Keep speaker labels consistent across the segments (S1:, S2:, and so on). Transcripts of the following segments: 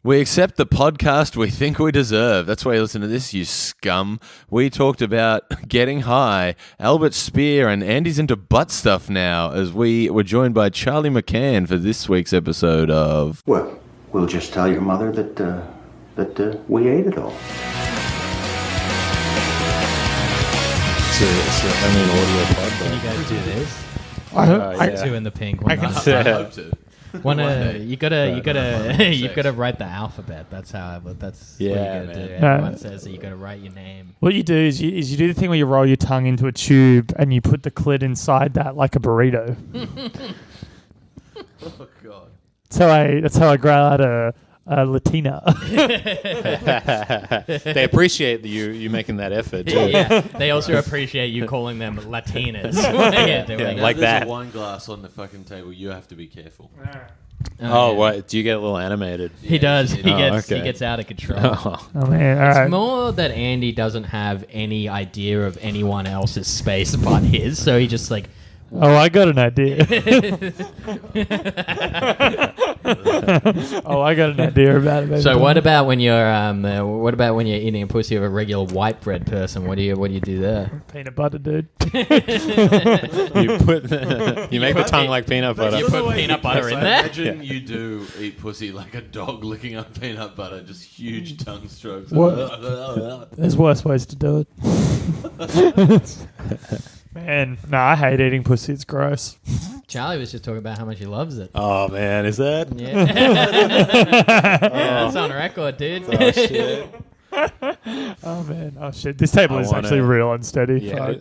S1: We accept the podcast we think we deserve. That's why you listen to this, you scum. We talked about getting high. Albert Speer and Andy's into butt stuff now as we were joined by Charlie McCann for this week's episode of...
S2: Well, we'll just tell your mother that we ate it all.
S3: It's only an audio pod.
S4: Can you guys do this?
S3: Yeah.
S4: Two in the pink.
S5: I can
S1: I hope to.
S4: You've got to write the alphabet. That's what you
S3: Yeah,
S4: got to do.
S3: man.
S4: Everyone says that you got to write your name.
S5: What you do is you do the thing where you roll your tongue into a tube and you put the clit inside that like a burrito.
S1: Oh, God.
S5: That's how I grow out a Latina.
S3: They appreciate you making that effort too.
S4: Yeah, they also appreciate you calling them Latinas.
S3: Like
S1: There's
S3: that.
S1: a wine glass on the fucking table. You have to be careful.
S3: Oh, what? Do you get a little animated?
S4: He does. He
S3: okay.
S4: gets out of control.
S5: Oh man! All
S4: It's
S5: right.
S4: more that Andy doesn't have any idea of anyone else's space but his, so he just like.
S5: Oh, I got an idea. I got an idea about it. Baby.
S4: So what about when you're eating a pussy of a regular white bread person? What do you do there?
S5: Peanut butter, dude.
S3: You make the tongue like peanut butter.
S4: You put peanut butter in there.
S1: Imagine you do eat pussy like a dog licking up peanut butter, just huge tongue strokes.
S5: What? There's worse ways to do it. Man, no, I hate eating pussy. It's gross.
S4: Charlie was just talking about how much he loves it.
S3: Oh man, is that?
S4: Yeah, that's on record, dude.
S3: Oh shit.
S5: Oh man, oh shit. This table is actually real unsteady.
S3: Yeah.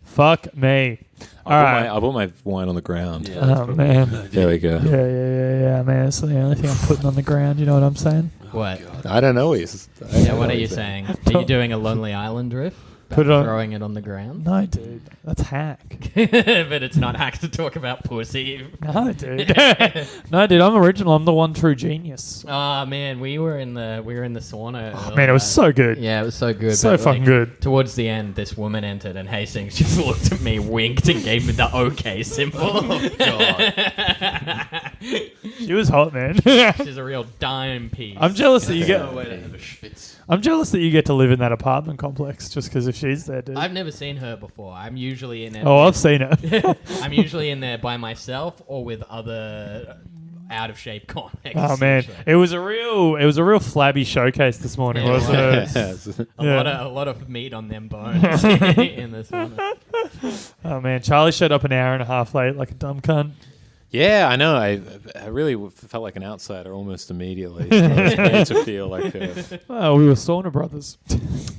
S5: Fuck me.
S3: I bought my wine on the ground.
S1: Yeah,
S5: Oh man.
S3: There we go.
S5: Yeah, man. It's the only thing I'm putting on the ground. You know what I'm saying?
S4: What?
S3: I don't know.
S4: What are you saying? Are you doing a Lonely Island riff?
S5: Put it on.
S4: Throwing it on the ground?
S5: No, dude. That's hack.
S4: But it's not hack to talk about pussy.
S5: No, dude. No, dude. I'm original. I'm the one true genius.
S4: Oh man, we were in the sauna.
S5: Oh, man, it was so good.
S4: Yeah, it was so good.
S5: So
S4: but,
S5: fucking good.
S4: Towards the end, this woman entered, and Hastings just looked at me, winked, and gave me the OK symbol.
S1: Oh, God.
S5: She was hot, man.
S4: She's a real dime piece.
S5: I'm jealous that you get.
S1: No way to have a schwitz.
S5: I'm jealous that you get to live in that apartment complex just because if she's there, dude.
S4: I've never seen her before. I'm usually in it.
S5: Oh, I've seen her.
S4: I'm usually in there by myself or with other out of shape comics.
S5: Oh man, it was a real flabby showcase this morning,
S4: Yeah,
S5: wasn't it?
S3: Yes.
S4: A lot of meat on them bones in this one.
S5: Oh man, Charlie showed up an hour and a half late like a dumb cunt.
S3: Yeah, I know. I really felt like an outsider almost immediately. It was made to feel like.
S5: Oh, we were sauna brothers.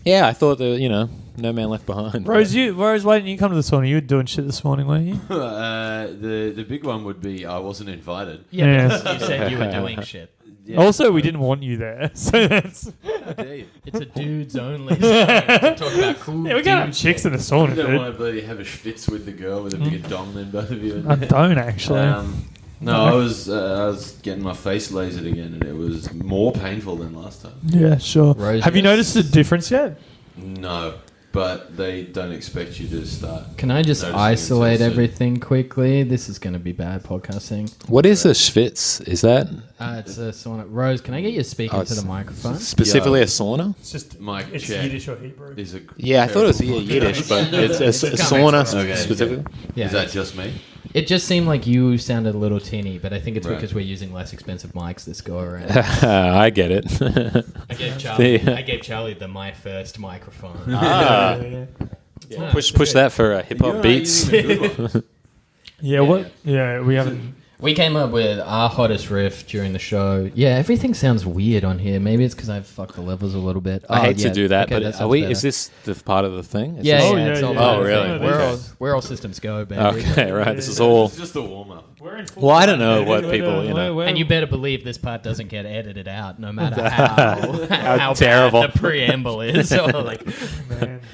S3: Yeah, I thought that no man left behind.
S5: Rose, why didn't you come to the sauna? You were doing shit this morning, weren't you?
S1: The big one would be I wasn't invited.
S4: Yeah, because you said you were doing shit.
S1: Yeah.
S5: Also, we didn't want you there, so that's.
S1: How dare you?
S4: It's a dudes only zone to talk about cool.
S5: Yeah, we can't have chicks in the sauna,
S1: I don't
S5: dude.
S1: want to bloody have a schwitz with the girl with a bigger dong than both of you.
S5: I don't actually.
S1: No, I was getting my face lasered again, and it was more painful than last time.
S5: Yeah, sure.
S4: Rose,
S5: Have you
S4: yes.
S5: noticed a difference yet?
S1: No, but they don't expect you to start.
S4: Can I just
S1: noticing
S4: isolate
S1: until soon.
S4: everything quickly? This is going to be bad podcasting.
S3: What is a schwitz? Is that
S4: It's a sauna. Rose, can I get you speaking to the microphone?
S3: specifically a sauna?
S5: It's just
S1: Mike,
S5: it's
S1: check.
S5: Yiddish or Hebrew.
S1: Is a
S3: Yeah, I thought it was
S1: terrible
S3: Yiddish, but it's a
S4: It's
S3: sauna
S1: Okay,
S3: specifically.
S4: Yeah.
S1: Is that just me?
S4: It just seemed like you sounded a little tinny, but I think it's
S1: Right.
S4: because we're using less expensive mics this go around.
S3: I get it.
S4: I gave Charlie the My First microphone.
S3: Yeah, push that for hip hop beats.
S5: Yeah, what? Yeah, we haven't.
S4: We came up with our hottest riff during the show. Yeah, everything sounds weird on here. Maybe it's because I've fucked the levels a little bit.
S3: I hate to do that,
S4: okay,
S3: but
S4: sounds better.
S3: is this the part of the thing? Is
S4: Yeah,
S3: this-
S4: yeah, it's all
S5: yeah.
S4: part
S3: Oh,
S4: of the
S3: really?
S4: thing.
S3: Okay.
S4: We're all systems go, baby.
S3: Okay, right. This is all.
S1: It's just a warm up.
S3: Well, I don't know what people,
S4: And you better believe this part doesn't get edited out, no matter how
S3: terrible.
S4: bad the preamble is. Or like,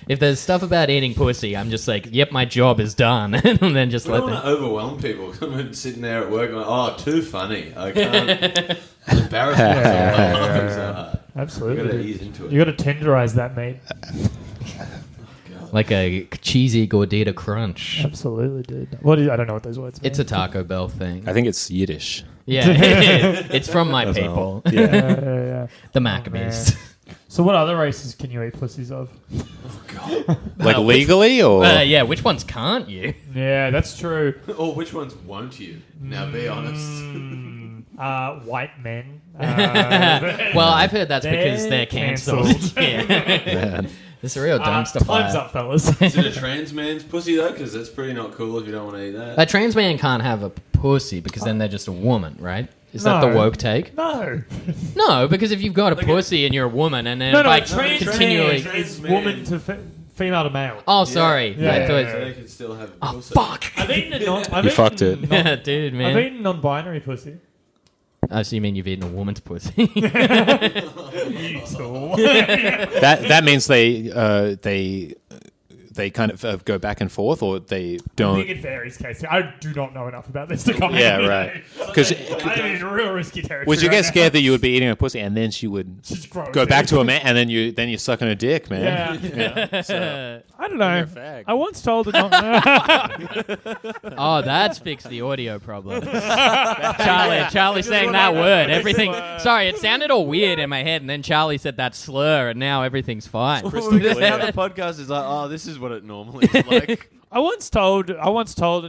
S4: if there's stuff about eating pussy, I'm just like, yep, my job is done, and then just
S1: I
S4: let
S1: don't want
S4: them.
S1: to overwhelm people. I'm sitting there at work going, oh, too funny. I can't. I'm embarrassed myself. I'm laughing so hard.
S5: Absolutely.
S1: You've got to
S5: dude.
S1: ease into it.
S5: You got to tenderize that, mate.
S4: Like a cheesy gordita crunch.
S5: Absolutely, dude. What? I don't know what those words mean.
S4: It's a Taco Bell thing.
S3: I think it's Yiddish.
S4: Yeah, it's from my people.
S5: Yeah.
S4: The Maccabees.
S5: So what other races can you eat pussies of?
S3: Like legally or?
S4: Yeah, which ones can't you?
S5: Yeah, that's true.
S1: Or which ones won't you? Now be honest.
S5: White men.
S4: Well, I've heard that's because
S5: They're
S4: they're cancelled.
S5: cancelled.
S4: Yeah. It's a real dumpster
S5: Time's
S4: fire.
S5: up, fellas.
S1: Is it a trans man's pussy though? Because that's pretty not cool if you don't want to eat that.
S4: A trans man can't have a pussy because then they're just a woman, right? Is that the
S5: No.
S4: woke take?
S5: No.
S4: No, because if you've got a pussy and you're a woman and then
S5: No,
S4: by
S5: trans
S4: continually...
S5: man is woman to female to male.
S4: Oh, sorry.
S5: Yeah.
S4: I thought...
S1: So they can still have a
S4: Oh,
S1: pussy.
S4: fuck!
S5: I've eaten a
S3: You fucked it.
S4: Yeah, dude,
S5: I've
S4: man.
S5: eaten non-binary pussy.
S4: Oh, so you mean you've eaten a woman's pussy?
S5: You tool.
S3: That means they kind of go back and forth, or they
S5: I
S3: don't.
S5: think it varies case. I do not know enough about this to comment.
S3: Yeah, right. Because
S5: I'm in real risky territory.
S3: would you
S5: right
S3: get
S5: now.
S3: scared that you would be eating a pussy and then she would
S5: Just grow
S3: go
S5: it.
S3: back to a man and then you're sucking a dick, man?
S5: Yeah.
S3: So,
S5: I don't know.
S3: You're a fag.
S5: I once told it not.
S4: Oh, that's fixed the audio problem. Charlie saying that word. Everything. Sorry, it sounded all weird in my head, and then Charlie said that slur, and now everything's fine.
S1: Well, because now the podcast is like, oh, this is what it normally is like.
S5: I once told a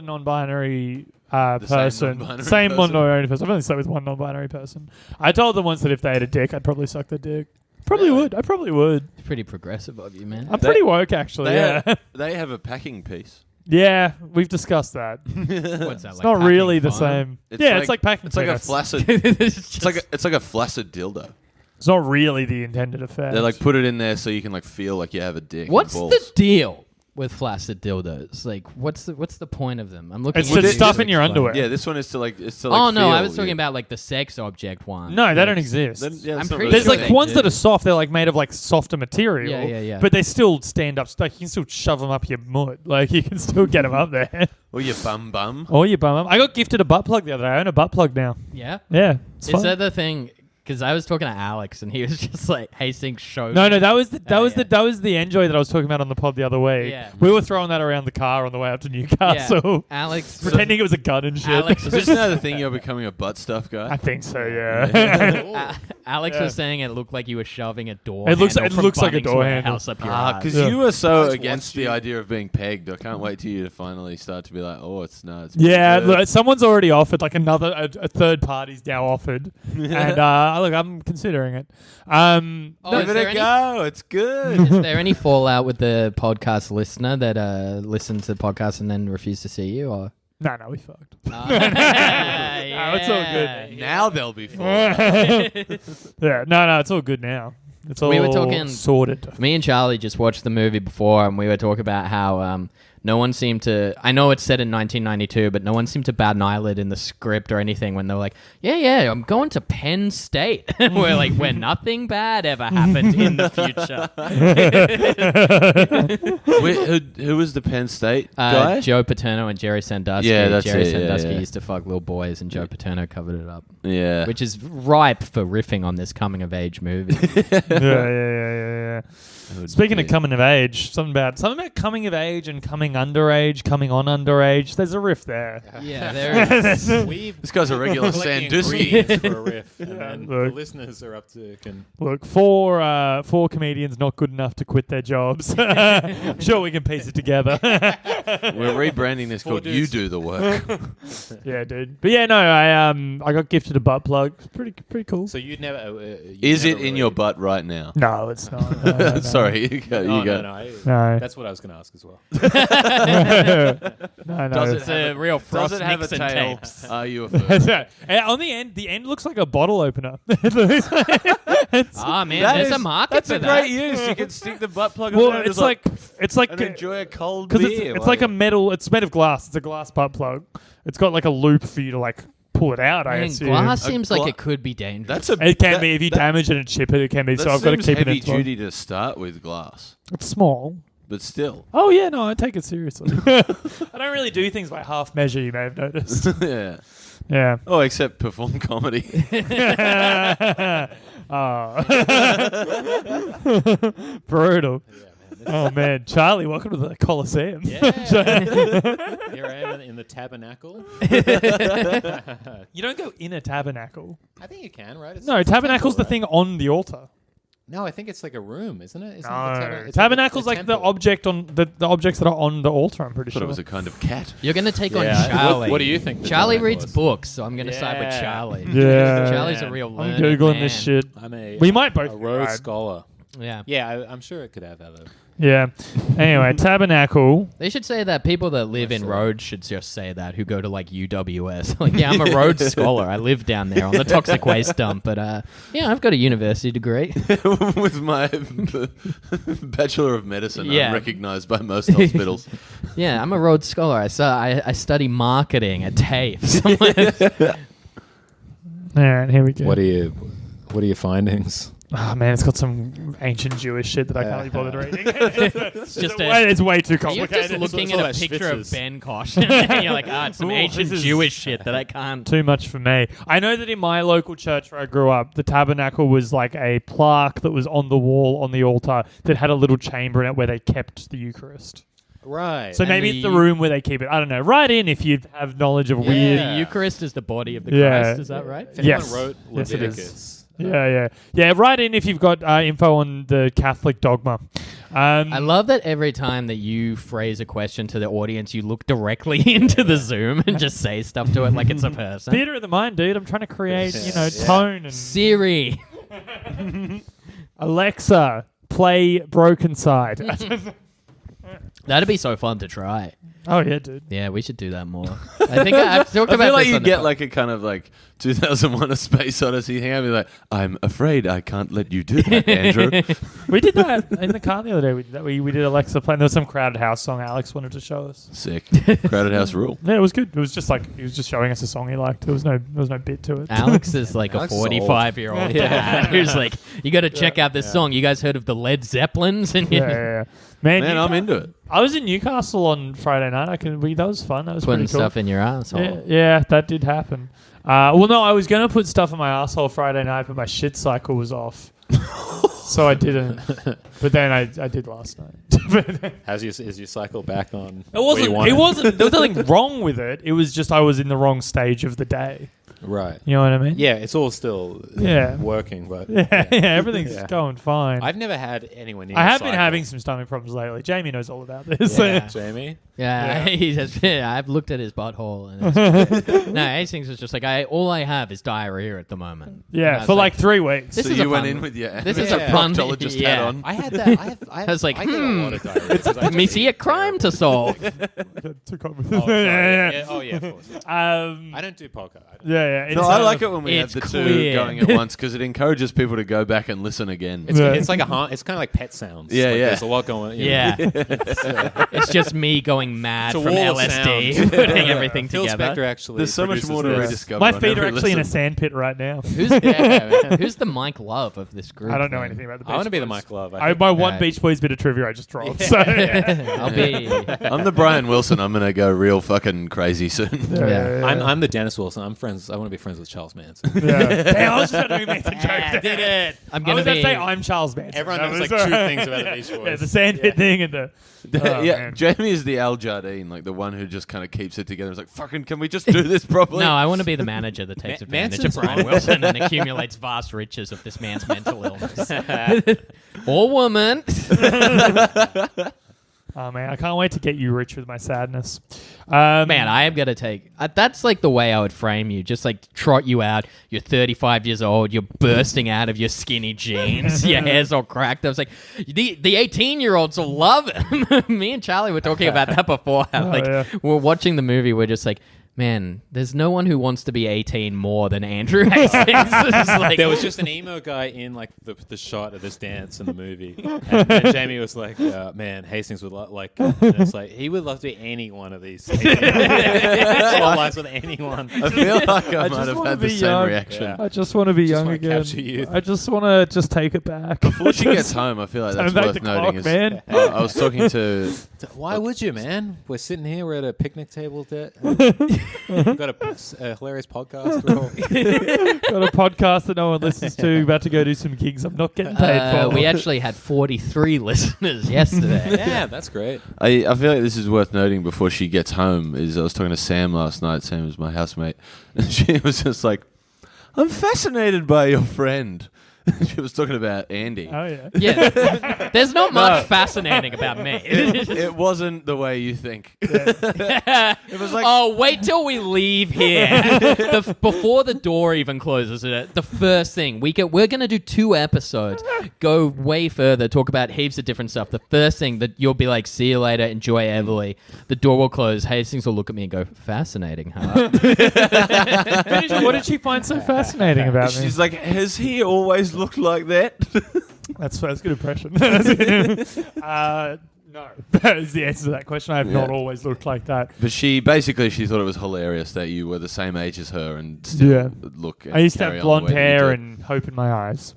S5: non-binary person,
S1: same non-binary person.
S5: non-binary person. I've only slept with one non-binary person. I told them once that if they had a dick, I'd probably suck their dick. Probably would. I probably would.
S4: It's pretty progressive of you, man.
S5: I'm pretty woke, actually. Yeah.
S1: They have a packing piece.
S5: Yeah, we've discussed that.
S4: What's that,
S5: It's not really the same. It's like packing.
S1: It's like a
S5: peanuts.
S1: flaccid.
S4: it's
S1: it's like a flaccid dildo.
S5: It's not really the intended effect.
S1: They like put it in there so you can like feel like you have a dick.
S4: What's
S1: and
S4: the
S1: balls.
S4: deal with flaccid dildos? Like, what's the point of them? I'm looking.
S5: It's
S4: at
S5: just
S4: this
S5: stuff
S4: to
S5: in your
S4: explain.
S5: underwear.
S1: Yeah, this one is to like. It's to
S4: Oh
S1: like.
S4: no, I
S1: feel
S4: was talking
S1: you.
S4: about like the sex object one.
S5: No, they
S4: Like,
S5: don't exist.
S1: Then, yeah,
S4: I'm
S1: it's not
S4: pretty
S1: really
S5: There's
S4: sure
S1: good.
S5: like
S4: they
S5: ones
S4: do.
S5: that are soft. They're like made of like softer material.
S4: Yeah.
S5: But they still stand up. Like you can still shove them up your mutt. Like you can still get them up there.
S1: Or your bum.
S5: Or you bum 'em. I got gifted a butt plug the other day. I own a butt plug now.
S4: Yeah.
S5: Yeah, it's
S4: Is
S5: fun.
S4: that the thing? Because I was talking to Alex and he was just like, "Hastings show."
S5: No,
S4: me."
S5: that was the
S4: yeah.
S5: that was the Enjoy that I was talking about on the pod the other week.
S4: Yeah.
S5: We were throwing that around the car on the way up to Newcastle,
S4: Alex.
S5: pretending it was a gun and shit.
S4: Alex
S1: Is this another thing you're becoming a butt stuff guy?
S5: I think so. Yeah.
S4: Alex
S5: Yeah.
S4: was saying it looked like you were shoving a door.
S5: It looks
S4: handle from
S5: like a
S4: Bunnings
S5: door handle.
S4: warehouse up your ass.
S1: Because
S5: Yeah.
S1: you were so
S3: Guys,
S1: against
S3: watch
S1: the
S3: you.
S1: idea of being pegged. I can't wait till you to finally start to be like, oh, it's not.
S5: Yeah, look, someone's already offered. Like a third party's now offered, and look, I'm considering it.
S4: Oh,
S1: Give
S4: is
S1: it
S4: there
S1: a
S4: any-
S1: go. It's good.
S4: Is there any fallout with the podcast listener that listened to the podcast and then refused to see you? Or
S5: No, we fucked.
S4: yeah,
S5: it's all good.
S1: Now they'll be full.
S5: Yeah, no, it's all good now. It's all
S4: We were talking-
S5: sorted.
S4: Me and Charlie just watched the movie before, and we were talking about how no one seemed to. I know it's set in 1992, but no one seemed to bat an eyelid in the script or anything when they were like, "Yeah, I'm going to Penn State." We're like, where nothing bad ever happened in the future.
S1: Wait, who was the Penn State guy?
S4: Joe Paterno and Jerry Sandusky.
S1: Yeah, that's
S4: Jerry
S1: it, yeah,
S4: Sandusky
S1: yeah.
S4: used to fuck little boys, and Joe Paterno covered it up,
S1: Yeah.
S4: which is ripe for riffing on this coming of age movie.
S5: Yeah. Speaking of coming of age, something about coming of age and coming underage, coming on underage. There's a riff there.
S4: Yeah, there is.
S1: This guy's a regular
S3: collecting
S1: Sandusky.
S3: ingredients for a riff, and then the
S5: Look.
S3: listeners are up to can.
S5: Look, four comedians not good enough to quit their jobs. I'm sure we can piece it together.
S1: We're rebranding this called
S3: dudes.
S1: You Do the Work.
S5: Yeah, dude. But yeah, no, I got gifted a butt plug. It's pretty cool.
S3: So you'd never.
S1: Is it in your butt right now?
S5: No, it's not. No.
S1: Sorry, you go.
S3: Oh,
S1: You go.
S5: No.
S3: That's what I was going to ask as well.
S5: No.
S1: Does
S4: It's a real
S1: Does
S4: Frost
S1: it have a
S4: Nixon
S1: tail?
S4: tapes.
S1: Are you a furry?
S5: And on the end looks like a bottle opener.
S4: Ah man,
S1: That
S4: there's
S1: is-
S4: a market
S1: That's
S4: for
S1: a
S4: that.
S1: great use. You can stick the butt plug on
S5: Well,
S1: there and
S5: it's
S1: just
S5: like
S1: and enjoy a cold
S5: because
S1: beer.
S5: it's like a metal. It's made of glass. It's a glass butt plug. It's got like a loop for you to like pull it out. I
S4: Man,
S5: assume.
S4: glass
S1: A
S4: seems
S1: gla-
S4: like it could be dangerous.
S1: That's a.
S5: It can
S1: that-
S5: be if you
S1: that-
S5: damage it and chip it. It can be.
S1: That
S5: So I've got to
S1: seems
S5: keep it
S1: heavy
S5: in.
S1: duty to start with glass,
S5: It's small.
S1: but still.
S5: Oh yeah, no, I take it seriously. I don't really do things by half measure. You may have noticed.
S1: Yeah.
S5: Yeah.
S1: Oh, except perform comedy.
S5: Brutal. Oh man, Charlie, welcome to the Coliseum.
S3: Yeah. Here I am in the tabernacle.
S5: You don't go in a tabernacle.
S3: I think you can, right? It's
S5: No,
S3: it's a
S5: tabernacle's the
S3: temple,
S5: thing on the altar.
S3: right? No, I think it's like a room, isn't it? Isn't
S5: No,
S3: it's
S5: tabernacle's
S3: a
S5: like the
S3: temple.
S5: object on the objects that are on the altar. I'm pretty
S1: I thought
S5: sure.
S1: it was a kind of cat.
S4: You're going to take on
S3: Yeah.
S4: Charlie.
S3: What do you think the
S4: Charlie
S3: tabernacle
S4: reads
S3: is?
S4: books, so I'm going to side with
S3: Yeah.
S4: Charlie.
S5: Yeah.
S4: Charlie's a real
S5: I'm
S4: learned
S5: googling
S4: man.
S5: this shit.
S3: I'm a
S5: We might both
S3: a
S5: be
S3: Rhodes
S5: right.
S3: scholar.
S4: Yeah.
S3: Yeah, I'm sure it could have other.
S5: Yeah. Anyway, tabernacle.
S4: They should say that people that live in Rhodes should just say that, who go to like UWS. Like, yeah, I'm a Rhodes scholar. I live down there on the toxic waste dump, but yeah, I've got a university degree.
S1: With my Bachelor of Medicine,
S4: Yeah.
S1: I'm recognized by most hospitals.
S4: Yeah, I'm a Rhodes scholar. I study marketing at TAFE.
S5: All right, here we go.
S3: What are your findings?
S5: Oh man, it's got some ancient Jewish shit that I can't be bothered reading.
S4: It's just
S5: it's way too
S4: You're
S5: complicated.
S4: just looking
S3: all
S4: at a
S3: about
S4: picture of
S3: Schwitzers.
S4: Ben Kosh, and you're like, it's some
S5: Ooh,
S4: ancient
S5: this is-
S4: Jewish shit that I can't.
S5: Too much for me. I know that in my local church where I grew up, the tabernacle was like a plaque that was on the wall on the altar that had a little chamber in it where they kept the Eucharist.
S3: Right.
S5: So
S4: And
S5: maybe
S4: the
S5: it's the room where they keep it. I don't know. Write in if you have knowledge of
S4: The
S5: weird.
S4: Eucharist is the body of the
S5: Yeah.
S4: Christ. Is that right?
S3: If anyone
S5: Yes.
S3: wrote
S5: Yes, it is.
S3: Leviticus.
S5: Yeah. Write in if you've got info on the Catholic dogma.
S4: I love that every time that you phrase a question to the audience, you look directly into the Zoom and just say stuff to it like it's a person.
S5: Theater of the mind, dude. I'm trying to create,
S3: Yeah.
S5: tone and
S4: Siri.
S5: Alexa, play Broken Side.
S4: That'd be so fun to try.
S5: Oh yeah, dude.
S4: Yeah, we should do that more. I think I've talked
S1: I
S4: about
S1: feel like
S4: this
S1: you
S4: on the
S1: get
S4: pod-
S1: like a kind of like 2001: A Space Odyssey thing. I'd be like, I'm afraid I can't let you do that, Andrew.
S5: We did that in the car the other day. We did that. We did Alexa playing. There was some Crowded House song Alex wanted to show us.
S1: Sick. Crowded House rule.
S5: Yeah, it was good. It was just like he was just showing us a song he liked. There was no bit to it.
S4: Alex is like
S3: Alex
S4: a
S3: is old.
S4: 45-year-old dad who's like, you got to check out this song. You guys heard of the Led Zeppelins? And
S5: yeah. Man,
S1: Man, I'm into it.
S5: I was in Newcastle on Friday night. That was fun. That was
S4: putting
S5: pretty cool.
S4: stuff in your asshole.
S5: Yeah, that did happen. Well, no, I was going to put stuff in my asshole Friday night, but my shit cycle was off. So I didn't. But then I did last night.
S3: Is your cycle back on?
S5: It wasn't. There was nothing wrong with it. It was just I was in the wrong stage of the day.
S3: Right.
S5: You know what I mean?
S3: Yeah, it's all still working, but
S5: Yeah, everything's going fine.
S3: I've never had anyone.
S5: I have been having some stomach problems lately. Jamie knows all about this.
S4: Yeah.
S3: Jamie.
S4: Yeah, he has, I've looked at his butthole. And it's no, Hastings was just like, all I have is diarrhea at the moment. And I
S5: Yeah,
S4: was
S5: for like 3 weeks.
S4: This
S1: So
S4: is a
S1: you went
S4: fun-
S1: in with your
S4: this is a
S3: Yeah.
S4: fun
S1: proctologist
S4: yeah.
S1: hat on.
S3: I had that.
S4: I was like,
S3: I get a lot of diarrhea. 'cause I
S4: Let me
S3: just
S4: see
S3: eat
S4: a crime to solve.
S5: Took on
S3: Oh, sorry.
S5: yeah.
S3: Yeah, oh, yeah, of course.
S5: I
S3: don't do podcast.
S5: yeah.
S1: No, I like it when we have
S4: It's
S1: the
S4: clear.
S1: two going at once because it encourages people to go back and listen again.
S3: It's,
S5: Yeah.
S3: it's like it's kind of like pet sounds.
S1: Yeah,
S3: Like,
S1: yeah.
S3: There's a lot going on.
S4: Yeah. It's just me going mad
S3: It's a
S4: from
S3: wall of
S4: LSD,
S3: sound.
S4: putting everything
S3: Phil
S4: together.
S3: Spector actually.
S1: There's so much
S3: produces
S1: more to
S3: this.
S1: rediscover.
S5: My
S1: on
S5: feet are
S1: every
S5: actually in a
S1: listen.
S5: sand pit right now.
S4: Who's the Mike Love of this group?
S5: I don't know
S4: then?
S5: anything about the Beach
S3: I want to be the
S5: Boys.
S3: Mike Love.
S5: My one
S3: Yeah.
S5: Beach Boys bit of trivia I just dropped. So
S4: I'll be.
S1: I'm the Brian Wilson. I'm gonna go real fucking crazy soon.
S4: Yeah.
S3: I'm the Dennis Wilson. I'm friends. I want to be friends with Charles Manson.
S5: Yeah. Damn, I was just about to make a joke.
S4: I did it. I'm
S5: I
S4: gonna
S5: was about
S4: be.
S5: to say I'm Charles Manson.
S3: Everyone
S5: That
S3: knows
S5: was,
S3: like two things about the Beach Boys.
S5: Yeah, the sandpit thing and the. Oh,
S1: yeah,
S5: man.
S1: Jamie is the Al Jardine, like the one who just kind of keeps it together. It's like, fucking, can we just do this properly?
S4: No, I want to be the manager that takes advantage
S3: Manson's
S4: of Brian Wilson and accumulates vast riches of this man's mental illness. Or woman.
S5: Oh man, I can't wait to get you rich with my sadness.
S4: Man, I am going to take... that's like the way I would frame you. Just like trot you out. You're 35 years old. You're bursting out of your skinny jeans. Your hair's all cracked. I was like, the 18-year-olds will love it. Me and Charlie were talking about that before.
S5: yeah.
S4: We're watching the movie. We're just like, man, there's no one who wants to be 18 more than Andrew Hastings. It's like,
S3: There was just an emo guy in like the shot of this dance in the movie, and Jamie was like, "Man, Hastings would like." And it's like he would love to be any one of these. Swap lives with anyone.
S1: I feel like I,
S5: I
S1: might
S5: just
S1: have
S5: wanna
S1: had the
S5: be
S1: same
S5: young.
S1: reaction.
S3: Yeah.
S5: I just want to be young
S3: wanna
S5: again.
S3: capture youth.
S5: I just want to just take it back.
S1: Before she gets home, I feel like
S5: Turn
S1: that's
S5: back
S1: worth
S5: the
S1: noting.
S5: clock, man.
S1: I was talking to
S3: Why would you, man? We're sitting here. We're at a picnic table. We've got a hilarious podcast.
S5: Got a podcast that no one listens to. About to go do some gigs I'm not getting paid for.
S4: We actually had 43 listeners yesterday.
S3: Yeah, that's great.
S1: I feel like this is worth noting before she gets home. I was talking to Sam last night. Sam was my housemate, and she was just like, "I'm fascinated by your friend." She was talking about Andy.
S5: Oh yeah.
S4: Yeah, there's not much fascinating about me.
S1: It wasn't the way you think. It was like,
S4: Oh, wait till we leave here. Before the door even closes, the first thing we're going to do 2 episodes, go way further, talk about heaps of different stuff. The first thing that you'll be like, see you later, enjoy Everly. The door will close. Hastings will look at me and go, fascinating, huh?
S5: What did she find so fascinating about me?
S1: she's like, has he always looked like that?
S5: That's a good impression. No, that is the answer to that question. I have not always looked like that.
S1: But she thought it was hilarious that you were the same age as her and still look. And
S5: I used to
S1: carry
S5: have
S1: on the
S5: blonde
S1: way that you
S5: hair
S1: did.
S5: and hope in my eyes.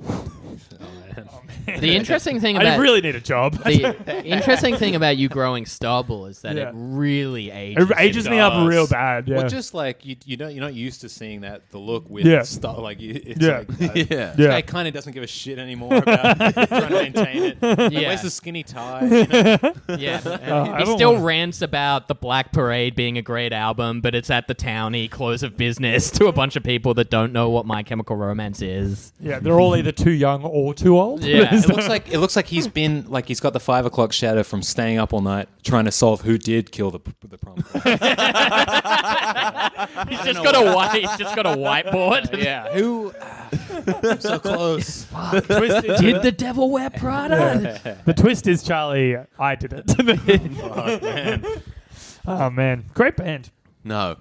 S4: The interesting thing
S5: I
S4: about
S5: really need a job.
S4: the interesting thing about you growing stubble is that it really ages.
S5: It ages me up real bad. Yeah.
S3: Well, just like you're not used to seeing the look with stuff. Like it's
S1: Yeah.
S3: this guy kind of doesn't give a shit anymore about trying to maintain it.
S4: Yeah.
S3: Where's the skinny tie? You know?
S4: Yeah, he still rants about the Black Parade being a great album, but it's at the townie close of business to a bunch of people that don't know what My Chemical Romance is.
S5: Yeah, they're all either too young or too old.
S4: Yeah.
S3: It looks like he's been he's got the 5 o'clock shadow from staying up all night trying to solve who did kill the prom.
S4: He's just got a whiteboard.
S3: Yeah, who? I'm so close.
S4: Did the devil wear Prada?
S5: The twist is, Charlie, I did it. Oh man, great band.
S1: No.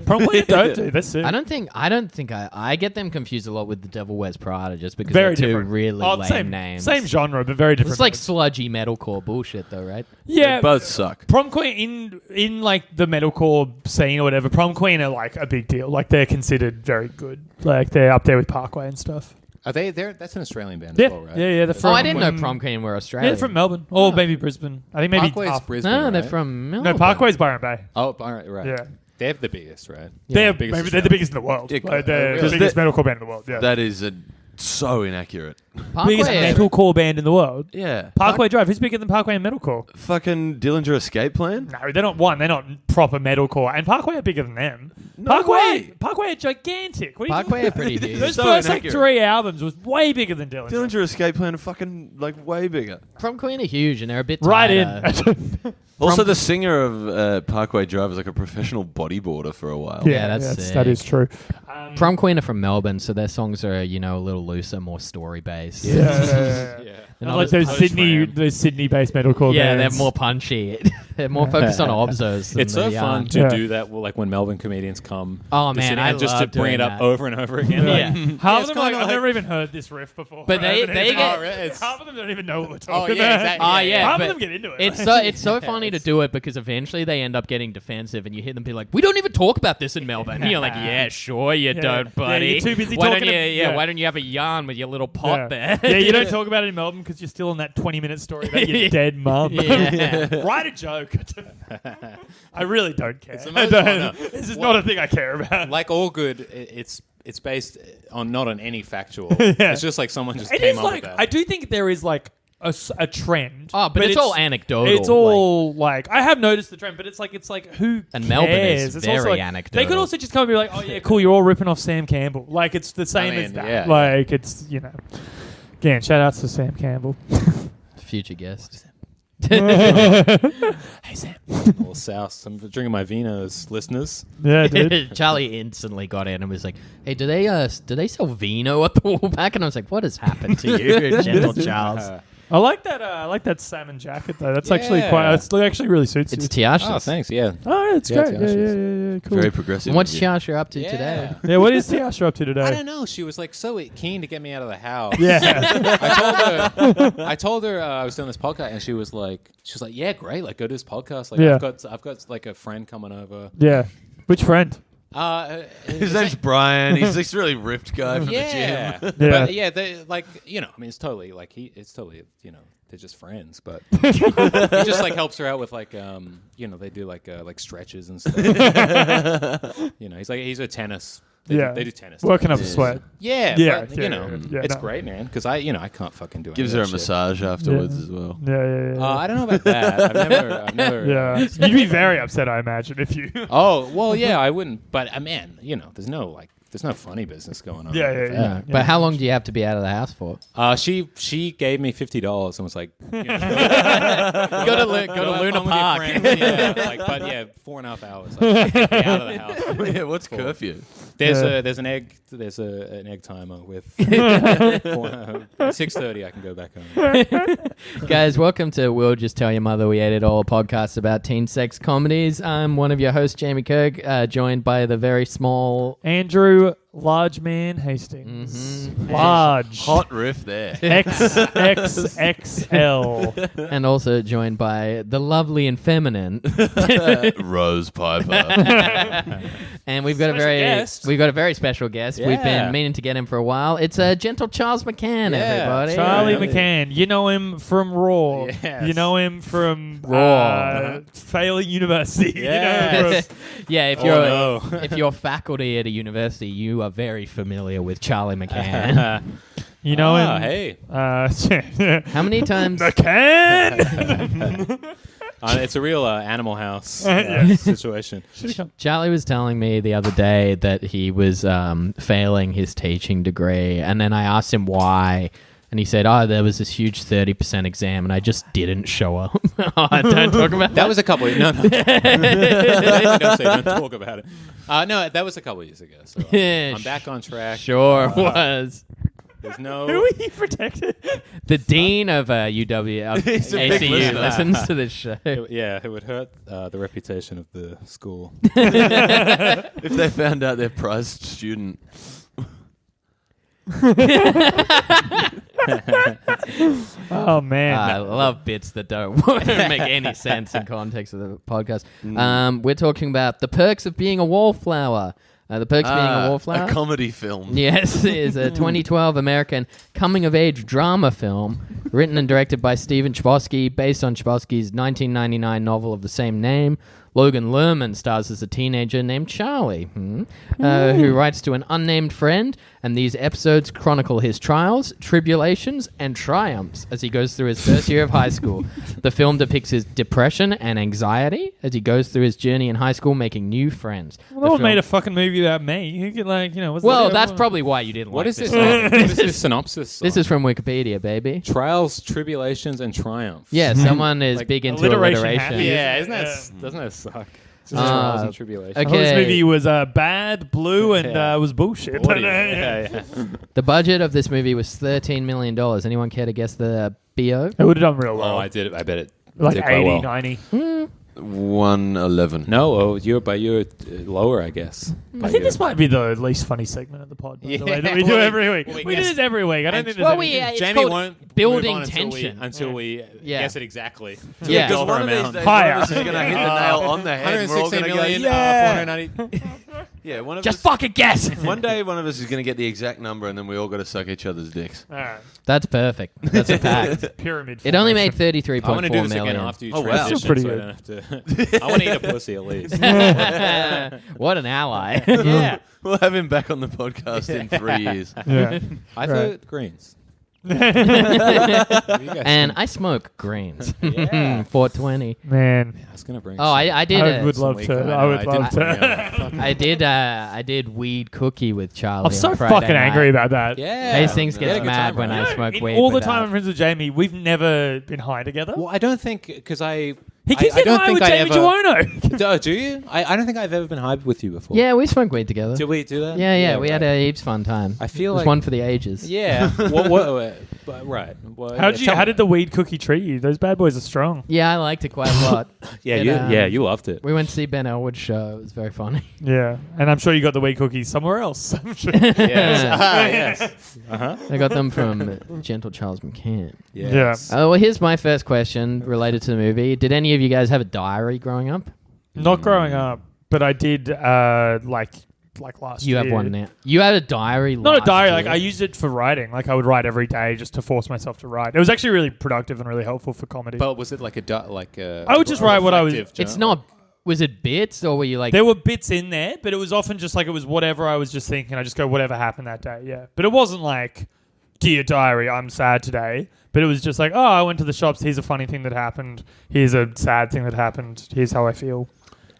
S5: Probably don't do. That's it.
S4: I don't think I get them confused a lot with the Devil Wears Prada just because
S5: Very
S4: they're two
S5: different.
S4: really lame
S5: same,
S4: names.
S5: Same genre, but very different.
S4: It's like sludgy metalcore bullshit, though, right?
S5: yeah,
S1: They both suck.
S5: Prom Queen in like the metalcore scene or whatever. Prom Queen are like a big deal. Like they're considered very good. Like they're up there with Parkway and stuff.
S3: Are they there? That's an Australian band
S5: Yeah,
S3: as well, right?
S5: yeah. They're from,
S4: I didn't know Prom Queen were
S5: Yeah,
S4: Australian.
S5: they're from Melbourne or maybe Brisbane. I think maybe
S3: Parkway's
S5: half.
S3: Brisbane.
S4: No, they're
S3: right?
S4: from Melbourne.
S5: No, Parkway's Byron Bay.
S3: Oh, right.
S5: Yeah.
S3: They're the biggest, right?
S5: They're
S3: biggest
S5: maybe the biggest in the world.
S1: Yeah,
S5: Like, they're
S3: really?
S5: the biggest metalcore band in the world. Yeah,
S1: That is so inaccurate.
S4: Parkway
S5: biggest
S4: is-
S5: metalcore band in the world.
S1: Yeah.
S5: Parkway Drive. Who's bigger than Parkway and metalcore?
S1: Fucking Dillinger Escape Plan?
S5: No, they're not one. They're not proper metalcore. And Parkway are bigger than them.
S1: No way.
S5: Parkway are gigantic. What are you
S4: Parkway are pretty huge.
S5: Those
S1: So
S5: first
S1: inaccurate.
S5: 3 albums was way bigger than Dillinger.
S1: Dillinger Escape Plan are fucking way bigger.
S4: Prom Queen are huge, and they're a bit
S5: Right
S4: tighter.
S5: in.
S1: Also, the singer of Parkway Drive was like a professional bodyboarder for a while.
S4: Yeah, that's
S5: that is
S4: sick.
S5: true.
S4: Prom Queen are from Melbourne, so their songs are, a little looser, more story-based.
S5: Yeah.
S4: They're
S5: Not
S4: not
S5: like
S4: as
S5: those
S4: punch-
S5: Sydney-based metalcore
S4: Yeah,
S5: bands.
S4: they're more punchy. They're more focused on obzos.
S3: It's so fun to
S5: Yeah.
S3: do that. Like when Melbourne comedians come.
S4: Oh,
S3: to
S4: man,
S3: Sydney
S4: I
S3: and just to
S4: love
S3: bring it
S4: doing
S3: up
S4: that.
S3: over and over again.
S4: Yeah.
S3: Like,
S5: Half
S3: it's
S5: of them are like,
S3: kinda
S5: I've never even heard this riff before.
S4: But they
S5: I haven't
S4: get-
S5: even-
S3: Oh, really? It's-
S5: half of them don't even know what we're
S3: Oh,
S5: talking
S3: yeah,
S5: about.
S3: exactly.
S4: Oh, yeah,
S5: Half
S4: but
S5: of them get into it.
S4: It's so funny to do it because eventually they end up getting defensive, and you hear them be like, "We don't even talk about this in Melbourne." And you're like, "Yeah, sure you don't, buddy.
S5: you're too busy
S4: why
S5: talking
S4: don't you?
S5: to-
S4: Why don't you have a yarn with your little pot there?"
S5: Yeah, you don't talk about it in Melbourne because you're still on that 20-minute story about your dead mum.
S4: Yeah.
S5: Write a joke. I really don't care.
S3: the most- no.
S5: This is not a thing I care about.
S3: like all good, it's based on not on any factual. It's just like someone just
S5: It
S3: came
S5: is
S3: up
S5: like,
S3: with that.
S5: I do think there is like a trend.
S4: Oh, but it's all anecdotal.
S5: It's all like I have noticed the trend, but it's like who
S4: And
S5: cares?
S4: Melbourne is
S5: It's also
S4: very
S5: like,
S4: anecdotal.
S5: They could also just come and be like, "Oh yeah, cool, you're all ripping off Sam Campbell." Like it's the same
S3: mean,
S5: as that.
S3: yeah.
S5: Like it's Again, shout outs to Sam Campbell.
S4: future guest.
S5: Hey Sam.
S3: Little souse. I'm drinking my vinos, listeners.
S5: Yeah, dude.
S4: Charlie instantly got in and was like, "Hey, do they sell vino at the Wallback?" And I was like, "What has happened to you, gentle Charles?"
S5: I like that salmon jacket though. That's actually
S3: Yeah.
S5: quite. It actually really suits
S4: It's
S5: you.
S4: Tiasha's.
S3: Oh, thanks. Yeah.
S5: Oh, yeah, it's
S3: Yeah,
S5: great.
S3: it's
S5: Yeah, cool.
S1: Very progressive.
S4: And what's
S1: of you.
S4: Tiasha up to today?
S5: Yeah, what is Tiasha up to today?
S3: I don't know. She was like so keen to get me out of the house.
S5: Yeah.
S3: I told her I was doing this podcast, and she was like, "Yeah, great. Like, go do this podcast. Like,
S5: Yeah.
S3: I've got like a friend coming over.
S5: Yeah. Which friend?
S1: His name's Brian. He's this really ripped guy from the
S3: yeah,
S1: gym.
S3: but yeah, they like I mean, it's totally like it's totally they're just friends, but he just like helps her out with like they do like stretches and stuff. He's a tennis. They do tennis.
S5: Working up a sweat.
S3: Yeah,
S5: Yeah,
S3: but,
S5: yeah,
S3: it's
S5: no.
S3: great, man. Because I can't fucking do it.
S1: Gives her a massage afterwards as well.
S5: Yeah.
S3: I don't know about that. I've never.
S5: Yeah, you'd be very upset, I imagine, if you.
S3: Oh well, yeah, I wouldn't. But man, there's no funny business going on.
S5: Yeah.
S4: But how long do you have to be out of the house for?
S3: She gave me $50 and was like,
S4: Go to Luna Park.
S3: But 4.5 hours. Like, be out of the house.
S1: Yeah, what's curfew?
S3: There's an egg timer with 6:30. I can go back home.
S4: Guys, welcome to We'll Just Tell Your Mother We Ate It All, a podcast about teen sex comedies. I'm one of your hosts, Jamie Kirk, joined by the very small
S5: Andrew Large Man Hastings.
S4: Mm-hmm.
S5: Large.
S1: Hot riff there.
S5: XXXL.
S4: and also joined by the lovely and feminine.
S1: Rose Piper.
S4: And we've got a very special guest.
S3: Yeah.
S4: We've been meaning to get him for a while. It's gentle Charles McCann, everybody.
S5: Charlie
S3: Yeah.
S5: McCann. You know him from Raw.
S3: Yes.
S5: You know him from
S4: Raw.
S5: failing university.
S3: Yes.
S5: You know him from,
S4: If you're faculty at a university, you are very familiar with Charlie McCann.
S5: you know him.
S3: Hey.
S4: How many times?
S5: McCann.
S3: It's a real Animal House situation.
S4: Charlie was telling me the other day that he was failing his teaching degree, and then I asked him why, and he said, there was this huge 30% exam, and I just didn't show up. Don't talk about that.
S3: That was a couple. No. Don't talk about it. No, that was a couple years ago. So I'm back on track.
S4: Sure was.
S3: There's no.
S5: Who are you protecting?
S4: The dean of UW
S1: He's a big
S4: ACU
S1: listener.
S4: listens to this show.
S3: It would hurt the reputation of the school.
S1: If they found out their prized student.
S5: Oh, man.
S4: I love bits that don't make any sense in context of the podcast. We're talking about The Perks of Being a Wallflower. The Perks of Being a Wallflower.
S1: A comedy film.
S4: Yes, is a 2012 American coming-of-age drama film written and directed by Steven Chbosky, based on Chbosky's 1999 novel of the same name. Logan Lerman stars as a teenager named Charlie, who writes to an unnamed friend, and these episodes chronicle his trials, tribulations, and triumphs as he goes through his first year of high school. The film depicts his depression and anxiety as he goes through his journey in high school, making new friends.
S5: Well, no one made a fucking movie about me. You could,
S4: That's probably why you didn't
S3: What
S4: like
S3: is this?
S4: this.
S3: What is this synopsis?
S4: This is from Wikipedia, baby.
S3: Trials, tribulations, and triumphs.
S4: Yeah, someone is
S3: Like
S4: big into
S5: alliteration
S4: alliteration.
S5: happy.
S3: Yeah, doesn't that suck? It's just trials and tribulations.
S5: I thought this
S4: Okay.
S5: movie was bad, blue, and was bullshit.
S3: Yeah.
S4: The budget of this movie was $13 million. Anyone care to guess the BO?
S5: It would have done real well.
S3: Oh, I did. I bet it.
S5: Like
S3: did quite
S5: 80,
S3: well.
S5: 90.
S1: 111.
S3: No, you're lower, I guess.
S5: I think this might be the least funny segment of the pod, by the way, that we do
S3: well,
S5: every week.
S3: well,
S5: We do
S3: yes.
S5: this every week. I don't think there's
S4: Well,
S5: anything.
S4: it's
S3: Jamie
S4: called
S3: won't
S4: building
S3: move on
S4: tension.
S3: until we
S4: Yeah.
S3: guess it exactly.
S4: Yeah.
S1: Because one of these
S3: amount.
S1: days,
S5: Higher.
S1: one of us is going to hit the nail on the head. And we're all
S3: 116
S1: going to go,
S3: million,
S1: yeah.
S3: 490.
S1: Yeah, one of
S4: Just
S1: us.
S4: fucking guess.
S1: One day, one of us is going to get the exact number, and then we all got to suck each other's dicks.
S5: All right.
S4: That's perfect. That's a fact.
S5: Pyramid.
S4: It only made
S5: formation.
S3: I want to do
S4: $33.4
S3: this again
S4: million.
S3: after you
S1: Oh, wow.
S3: transition,
S5: Still pretty
S3: so I don't have to. I want to eat a pussy at least.
S4: What an ally.
S3: Yeah.
S1: We'll have him back on the podcast in 3 years.
S5: Yeah.
S3: I
S5: Right.
S3: thought greens.
S4: And I smoke greens.
S3: Yeah.
S4: 420.
S5: Man.
S3: I was gonna bring.
S4: Oh, I did.
S5: I would love to. I would love to.
S4: I did weed cookie with Charlie.
S5: I'm so
S4: on Friday
S5: fucking
S4: night.
S5: angry about that.
S3: Yeah.
S4: Hastings
S3: We had a
S4: gets
S3: good
S4: mad
S3: time,
S4: when
S3: right?
S4: I smoke
S5: In
S4: weed.
S5: all the
S4: with
S5: time I'm friends with Jamie, we've never been high together.
S3: Well, I don't think because I.
S5: He keeps
S3: I
S5: getting
S3: don't
S5: high
S3: think
S5: with
S3: I
S5: Jamie
S3: ever.
S5: Joano.
S3: Do you? I don't think I've ever been high with you before.
S4: Yeah, we smoked weed together.
S3: Did we do that?
S4: Yeah, we had
S3: right.
S4: a heaps fun time.
S3: I feel
S4: it was
S3: like
S4: one for the ages.
S3: Yeah. Right. Well,
S5: How
S3: yeah,
S5: did the weed cookie treat you? Those bad boys are strong.
S4: Yeah, I liked it quite a lot.
S3: Yeah, you loved it.
S4: We went to see Ben Elwood's show. It was very funny.
S5: Yeah, and I'm sure you got the weed cookies somewhere else. I'm sure.
S3: Yes. Uh-huh.
S4: I got them from Gentle Charles McCann.
S3: Yes.
S4: Oh, well, here's my first question related to the movie. Did any of you guys have a diary growing up?
S5: Not growing up. but I did like last
S4: You
S5: year.
S4: have one now. You had a diary.
S5: Not a
S4: last
S5: diary.
S4: year.
S5: Like I used it for writing. Like I would write every day just to force myself to write. It was actually really productive and really helpful for comedy.
S3: But was it like a
S5: I would just write what I was-
S3: reflective
S4: It's
S3: journal?
S4: not. Was it bits or were you like?
S5: There were bits in there, but it was often just like it was whatever I was just thinking. I just go whatever happened that day. Yeah, but it wasn't like, dear diary, I'm sad today. But it was just like, oh, I went to the shops. Here's a funny thing that happened. Here's a sad thing that happened. Here's how I feel.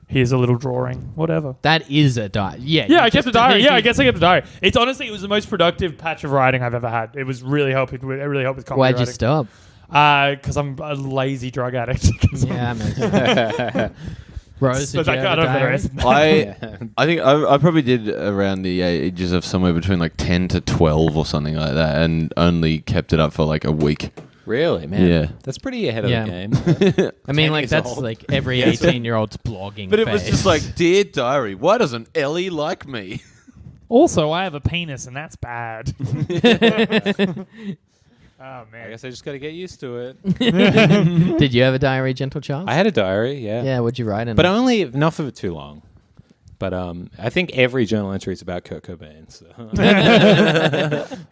S5: Here's a little drawing. Whatever.
S4: That is a diary. Yeah.
S5: Yeah,
S4: you
S5: I kept
S4: just-
S5: a diary. Yeah, I guess I kept a diary. It's honestly, it was the most productive patch of writing I've ever had. It was really helping. It really helped with comedy
S4: Why'd you
S5: writing.
S4: stop?
S5: Because I'm a lazy drug addict.
S4: Yeah, man. Rose,
S5: So
S4: did you
S5: I
S4: have
S5: got
S4: a
S5: over the
S4: diary?
S5: rest.
S1: I think I probably did around the ages of somewhere between like 10 to 12 or something like that, and only kept it up for like a week.
S3: Really, man?
S1: Yeah.
S3: That's pretty ahead of
S4: Yeah.
S3: the game.
S4: I mean,
S3: 10
S4: like
S3: years
S4: that's
S3: old.
S4: like every 18-year-old's blogging.
S1: But it was
S4: phase.
S1: just like, dear diary, why doesn't Ellie like me?
S5: Also, I have a penis, and that's bad. Oh
S3: I
S5: man.
S3: guess I just got to get used to it.
S4: Did you have a diary, Gentle Charles?
S3: I had a diary, yeah.
S4: Yeah, what'd you write in
S3: But
S4: it?
S3: only enough of it too long. But I think every journal entry is about Kurt Cobain. So.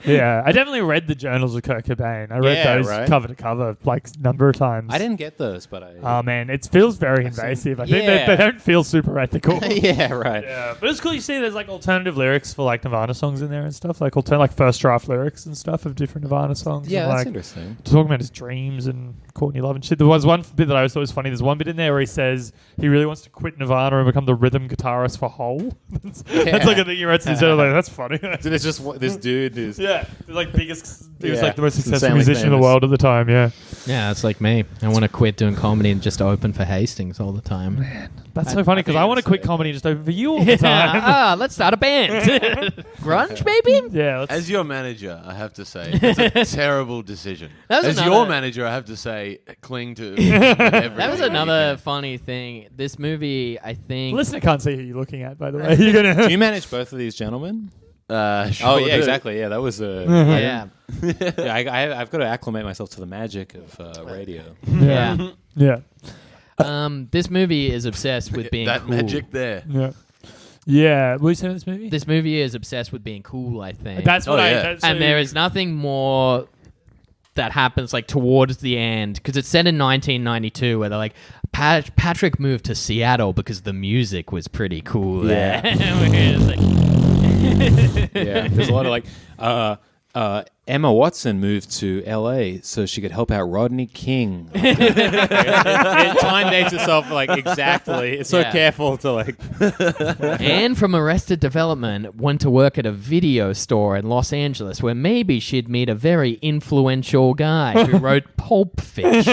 S5: Yeah, I definitely read the journals of Kurt Cobain. I read
S3: Yeah,
S5: those
S3: right.
S5: cover to cover like a number of times.
S3: I didn't get those, but I.
S5: Oh man, it feels very
S3: I've seen-
S5: invasive. I think
S3: yeah.
S5: they don't feel super ethical.
S3: yeah, right.
S5: Yeah, but it's cool. You see, there's like alternative lyrics for like Nirvana songs in there and stuff, like like first draft lyrics and stuff of different Nirvana songs.
S3: Yeah,
S5: and,
S3: that's
S5: like,
S3: interesting.
S5: talking about his dreams and Courtney Love and shit. There was one bit that I always thought was funny. There's one bit in there where he says he really wants to quit Nirvana and become the rhythm guitarist for Hole. That's like a thing he writes in his journal. Like, that's funny.
S3: So there's just this dude who's.
S5: Yeah, the, like biggest. He was
S3: Yeah,
S5: like the most successful
S3: insanely
S5: musician in the
S3: famous.
S5: world at the time. Yeah,
S4: Yeah, it's like me. I want to quit doing comedy and just open for Hastings all the time.
S5: that's so funny because I want to quit comedy and just open for you all the time.
S4: Ah, let's start a band. Grunge, baby.
S5: Yeah, let's,
S1: As your manager, I have to say, it's a terrible decision.
S4: That was
S1: As
S4: another-
S1: your manager, I have to say, cling to everything.
S4: That was another funny thing. This movie, I think.
S5: listener can't see who you're looking at. By the way, you're gonna.
S3: Do you manage both of these gentlemen?
S1: Sure
S3: Oh yeah,
S1: do.
S3: exactly. Yeah, that was
S4: Yeah.
S3: yeah, I've got to acclimate myself to the magic of radio.
S4: Yeah.
S5: Yeah,
S4: This movie is obsessed with being
S1: that
S4: cool.
S1: magic there.
S5: yeah, yeah. What were you saying this movie?
S4: This movie is obsessed with being cool, I think.
S5: That's what
S1: Oh,
S5: I.
S1: yeah.
S5: That's
S4: and
S5: so-
S4: there is nothing more that happens like towards the end because it's set in 1992 where they're like Patrick moved to Seattle because the music was pretty cool there. It's like-
S3: Yeah, there's a lot of like Emma Watson moved to L.A. so she could help out Rodney King. It time dates itself like exactly. It's so
S4: Yeah.
S3: careful to like.
S4: Anne from Arrested Development went to work at a video store in Los Angeles where maybe she'd meet a very influential guy who wrote Pulp Fiction.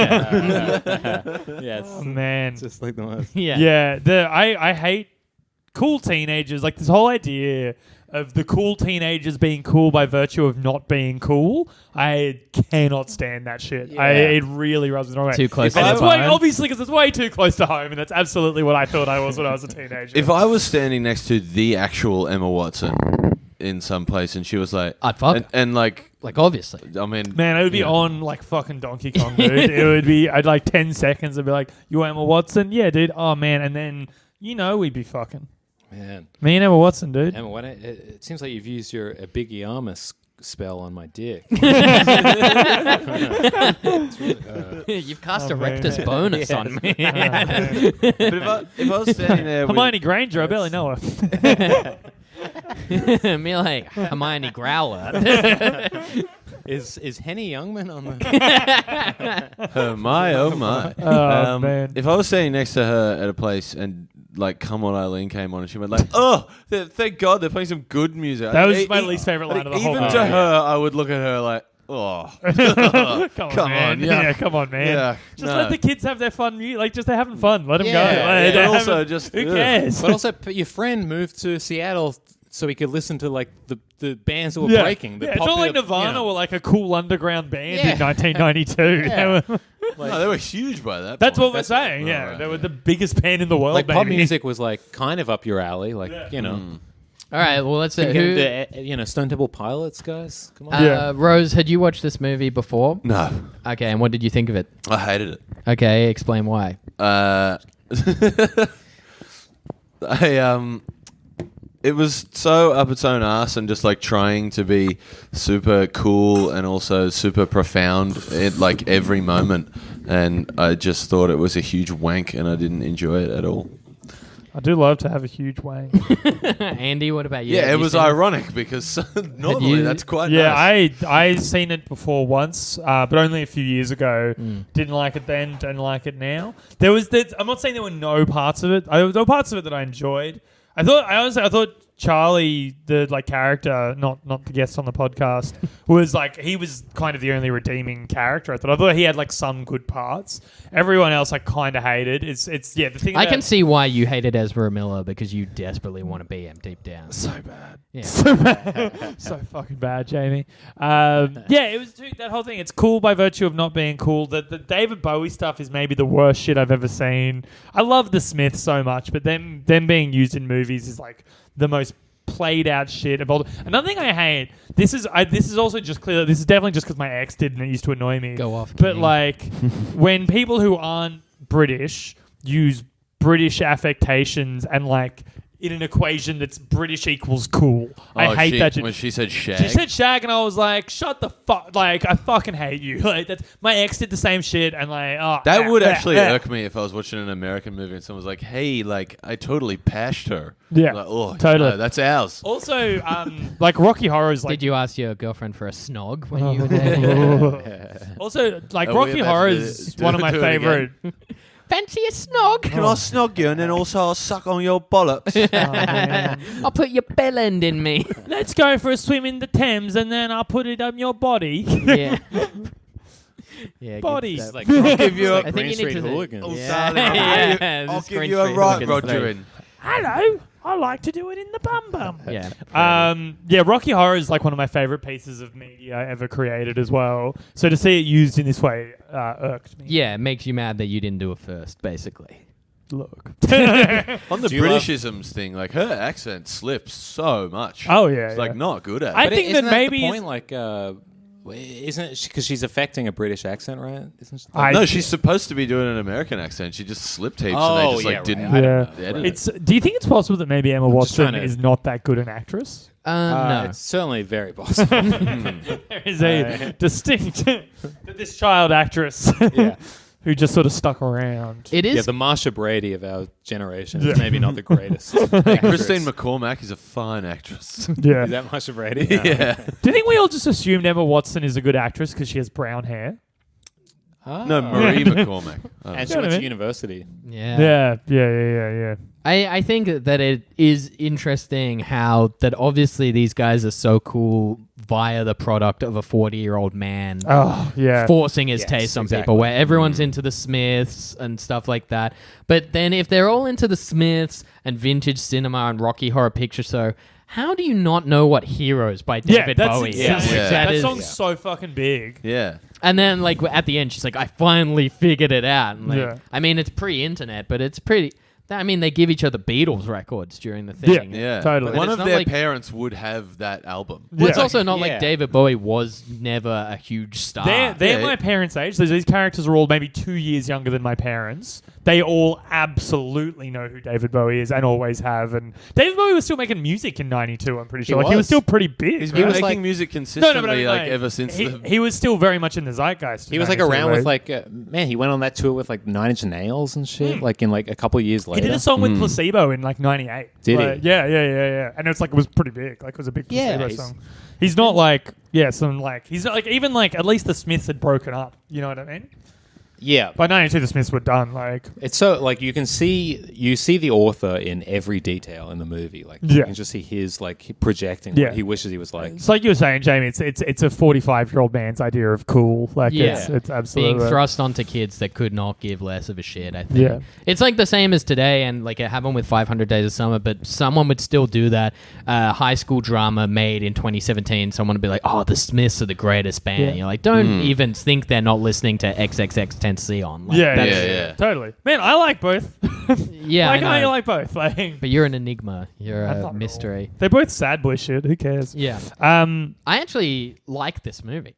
S3: Yes,
S5: Oh, man.
S3: it's just like the most.
S4: Yeah.
S5: Yeah, I hate cool teenagers. Like this whole idea of the cool teenagers being cool by virtue of not being cool. I cannot stand that shit.
S3: Yeah.
S5: It really rubs me the wrong way.
S4: Too close
S5: And
S4: to
S5: it's
S4: home.
S5: way, obviously because it's way too close to home, and that's absolutely what I thought I was when I was a teenager.
S1: If I was standing next to the actual Emma Watson in some place and she was like,
S4: I'd fuck her.
S1: and like,
S4: Like, obviously.
S1: I mean,
S5: Man, it would be
S1: yeah.
S5: on like fucking Donkey Kong, dude. It would be, I'd like 10 seconds. I'd be like, you Emma Watson? Yeah, dude. Oh, man. And then, we'd be fucking.
S3: Man,
S5: Me and Emma Watson, dude.
S3: Emma, it seems like you've used your a Big Yama spell on my dick.
S4: You've cast
S5: Oh,
S4: a
S5: man.
S4: rectus bonus on me.
S5: Oh, man.
S1: But if I was standing there with,
S5: Hermione Granger, I barely know her.
S4: Me like Hermione Growler.
S3: Is Henny Youngman on the?
S1: oh my.
S5: Oh, man.
S1: If I was standing next to her at a place and like Come On Eileen came on and she went like, oh, thank God they're playing some good music.
S5: That was my least favorite line of the whole
S1: Even
S5: movie.
S1: to her, I would look at her like, oh.
S5: Come on,
S1: yeah.
S5: yeah, come on, man.
S1: Yeah,
S5: Just
S1: no.
S5: let the kids have their fun. Like, just they're having fun. Let them go.
S3: Yeah,
S5: Like,
S3: yeah.
S5: they're
S1: But also
S5: having-
S1: just,
S5: who
S1: ugh.
S5: cares?
S3: But also, your friend moved to Seattle so he could listen to like the bands that were
S5: yeah.
S3: breaking. The
S5: Yeah, it's not like
S3: popular,
S5: Nirvana were like a cool underground band
S3: Yeah.
S5: in 1992.
S3: Yeah.
S5: They were-
S1: No, they were huge by that
S5: that's
S1: point.
S5: what we're saying. Yeah,
S1: right,
S5: they were
S1: yeah.
S5: the biggest band in the world.
S3: like pop
S5: baby.
S3: music was like kind of up your alley. Like
S5: Yeah.
S4: All right, well, let's see. Who,
S3: the Stone Temple Pilots guys. Come on.
S5: Yeah.
S4: Rose, had you watched this movie before?
S1: No,
S4: Okay, and what did you think of it?
S1: I hated it.
S4: Okay, explain why.
S1: It was so up its own ass and just like trying to be super cool and also super profound at like every moment. And I just thought it was a huge wank and I didn't enjoy it at all.
S5: I do love to have a huge wank.
S4: Andy, what about you?
S1: Yeah,
S4: Have
S1: it
S4: you
S1: was
S4: seen
S1: ironic because normally
S4: you-
S1: that's quite
S5: Yeah,
S1: nice.
S5: I seen it before once, but only a few years ago. Didn't like it then, don't like it now. I'm not saying there were no parts of it. There were parts of it that I enjoyed. I thought Charlie, the like character, not the guest on the podcast, was like he was kind of the only redeeming character. I thought he had like some good parts. Everyone else I kind of hated. It's the thing.
S4: I can see why you hated Ezra Miller because you desperately want to be him deep down.
S5: so bad.
S4: Yeah.
S5: So bad. So fucking bad, Jamie. It was that whole thing. It's cool by virtue of not being cool. The David Bowie stuff is maybe the worst shit I've ever seen. I love the Smiths so much, but them being used in movies is like the most played out shit of all. Another thing I hate. This is also just clear. This is definitely just because my ex did and it used to annoy me.
S4: Go off,
S5: But
S4: King.
S5: like when people who aren't British use British affectations and like in an equation that's British equals cool. I hate that shit.
S1: When she said shag.
S5: She said shag, and I was like, "Shut the fuck!" Like, I fucking hate you. Like, that's my ex did the same shit, and like,
S1: That would actually irk me if I was watching an American movie and someone was like, "Hey, like I totally pashed her."
S5: Yeah,
S1: like, oh,
S5: totally.
S1: no, that's ours.
S5: Also, like Rocky Horror's like.
S4: Did you ask your girlfriend for a snog when you were there?
S5: Also, like
S1: Are we
S5: Rocky
S1: about
S5: Horror
S1: to
S5: is
S1: do-
S5: one of my
S1: do it
S5: favorite.
S4: Fancy a snog?
S1: Can I snog you and then also I'll suck on your bollocks?
S4: I'll put your bell end in me.
S5: Let's go for a swim in the Thames, and then I'll put it on your body.
S4: Yeah. Yeah, good
S5: Bodies.
S4: stuff.
S3: Like, I'll
S1: give you a-
S3: like
S4: I
S3: Green
S4: think you need
S3: Street
S4: to-
S3: Hooligans.
S1: Oh,
S4: Yeah.
S1: darling,
S4: Yeah,
S1: I'll
S4: this
S1: give
S4: Green
S1: you a
S4: Street
S1: right
S4: Hooligans
S1: Roger
S4: thing.
S1: in.
S5: Hello, I like to do it in the bum bum.
S4: Yeah.
S5: Rocky Horror is like one of my favorite pieces of media ever created as well. So to see it used in this way irked me.
S4: Yeah, it makes you mad that you didn't do it first, basically.
S5: Look.
S1: On the
S3: Do you love-
S1: Britishisms thing, like her accent slips so much.
S5: Oh, yeah,
S1: It's
S5: yeah.
S1: like not good at
S5: I
S1: it.
S3: But
S5: think
S3: isn't
S5: that
S3: that
S5: maybe
S3: the
S5: it's-
S3: point, like, isn't it because she's affecting a British accent, right? Isn't she?
S5: I-
S1: No, she's supposed to be doing an American accent. She just slipped heaps and
S3: Oh,
S1: they just
S3: yeah,
S1: like
S3: right.
S1: didn't
S3: I
S5: don't
S1: edit it.
S5: Do you think it's possible that maybe Emma
S3: just
S5: Watson
S3: trying to-
S5: is not that good an actress?
S4: No.
S3: It's certainly very possible.
S5: There is a distinct that this child actress
S3: yeah.
S5: who just sort of stuck around.
S4: It
S3: Yeah,
S4: is.
S3: the Marsha Brady of our generation
S5: Yeah.
S3: is maybe not the greatest.
S1: Christine McCormack is a fine actress.
S5: Yeah.
S3: Is that Marsha Brady?
S1: yeah.
S5: Do you think we all just assumed Emma Watson is a good actress because she has brown hair?
S1: No, Marie McCormack. Oh.
S3: And she
S5: Yeah,
S3: went
S5: man.
S3: to university.
S4: Yeah.
S5: Yeah.
S4: I think that it is interesting how that obviously these guys are so cool via the product of a 40-year-old man
S5: Oh, yeah.
S4: forcing his
S3: Yes,
S4: taste on
S3: exactly.
S4: people, where everyone's into the Smiths and stuff like that. But then if they're all into the Smiths and vintage cinema and Rocky Horror Picture Show, how do you not know what Heroes by David
S5: that's
S4: Bowie
S5: exactly-
S4: is?
S1: Yeah.
S5: That
S4: is-
S5: song's so fucking big.
S1: Yeah.
S4: And then, like, at the end, she's like, I finally figured it out. And, like,
S5: Yeah.
S4: I mean, it's pre-internet, but it's pretty... I mean, they give each other Beatles records during the thing.
S1: Yeah.
S5: Totally.
S1: One
S4: But it's
S1: of
S4: not
S1: their
S4: like-
S1: parents would have that album.
S4: Well, it's
S5: Yeah.
S4: also not
S3: Yeah.
S4: like David Bowie was never a huge star.
S5: They're
S1: Yeah.
S5: my parents' age. These characters are all maybe 2 years younger than my parents. They all absolutely know who David Bowie is and always have. And David Bowie was still making music in '92. I'm pretty sure. He was
S3: was.
S5: still pretty big.
S1: He's
S5: right?
S1: been
S3: was
S1: making
S3: like-
S1: music
S5: No,
S1: consistently
S5: but I mean,
S1: like ever since the...
S5: he was still very much in the zeitgeist.
S3: He was like
S5: 92,
S3: around
S5: right?
S3: with like man. He went on that tour with like Nine Inch Nails and shit. Like in like a couple of years
S5: He
S3: later.
S5: did a song with Placebo in like '98.
S3: Did he?
S5: Like, yeah. And it's like it was pretty big. Like it was a big
S3: Yeah,
S5: Placebo
S3: he's-
S5: song. He's not like some like he's not like even like at least the Smiths had broken up. You know what I mean?
S3: Yeah,
S5: By '92, the Smiths were done. Like
S3: it's so like you see the author in every detail in the movie. Like
S5: Yeah.
S3: you can just see his like projecting
S5: Yeah.
S3: what he wishes he was like.
S5: it's like you were saying, Jamie. It's a 45-year-old man's idea of cool. Like
S4: Yeah.
S5: it's absolutely
S4: being thrust onto kids that could not give less of a shit, I think.
S5: Yeah.
S4: It's like the same as today, and like it happened with 500 Days of Summer, but someone would still do that. High school drama made in 2017, someone would be like, oh, the Smiths are the greatest band.
S5: Yeah.
S4: You're like, don't even think they're not listening to XXX Tentacion. Like,
S5: Yeah,
S4: that's-
S1: yeah.
S5: totally. Man, I like both.
S4: Yeah,
S5: Why
S4: I
S5: can't you
S4: know.
S5: like both? Like
S4: But you're an enigma. You're
S5: I'm not
S4: a
S5: at all.
S4: mystery.
S5: they're both sad boy shit. Who cares?
S4: Yeah.
S5: I
S4: I actually like this movie.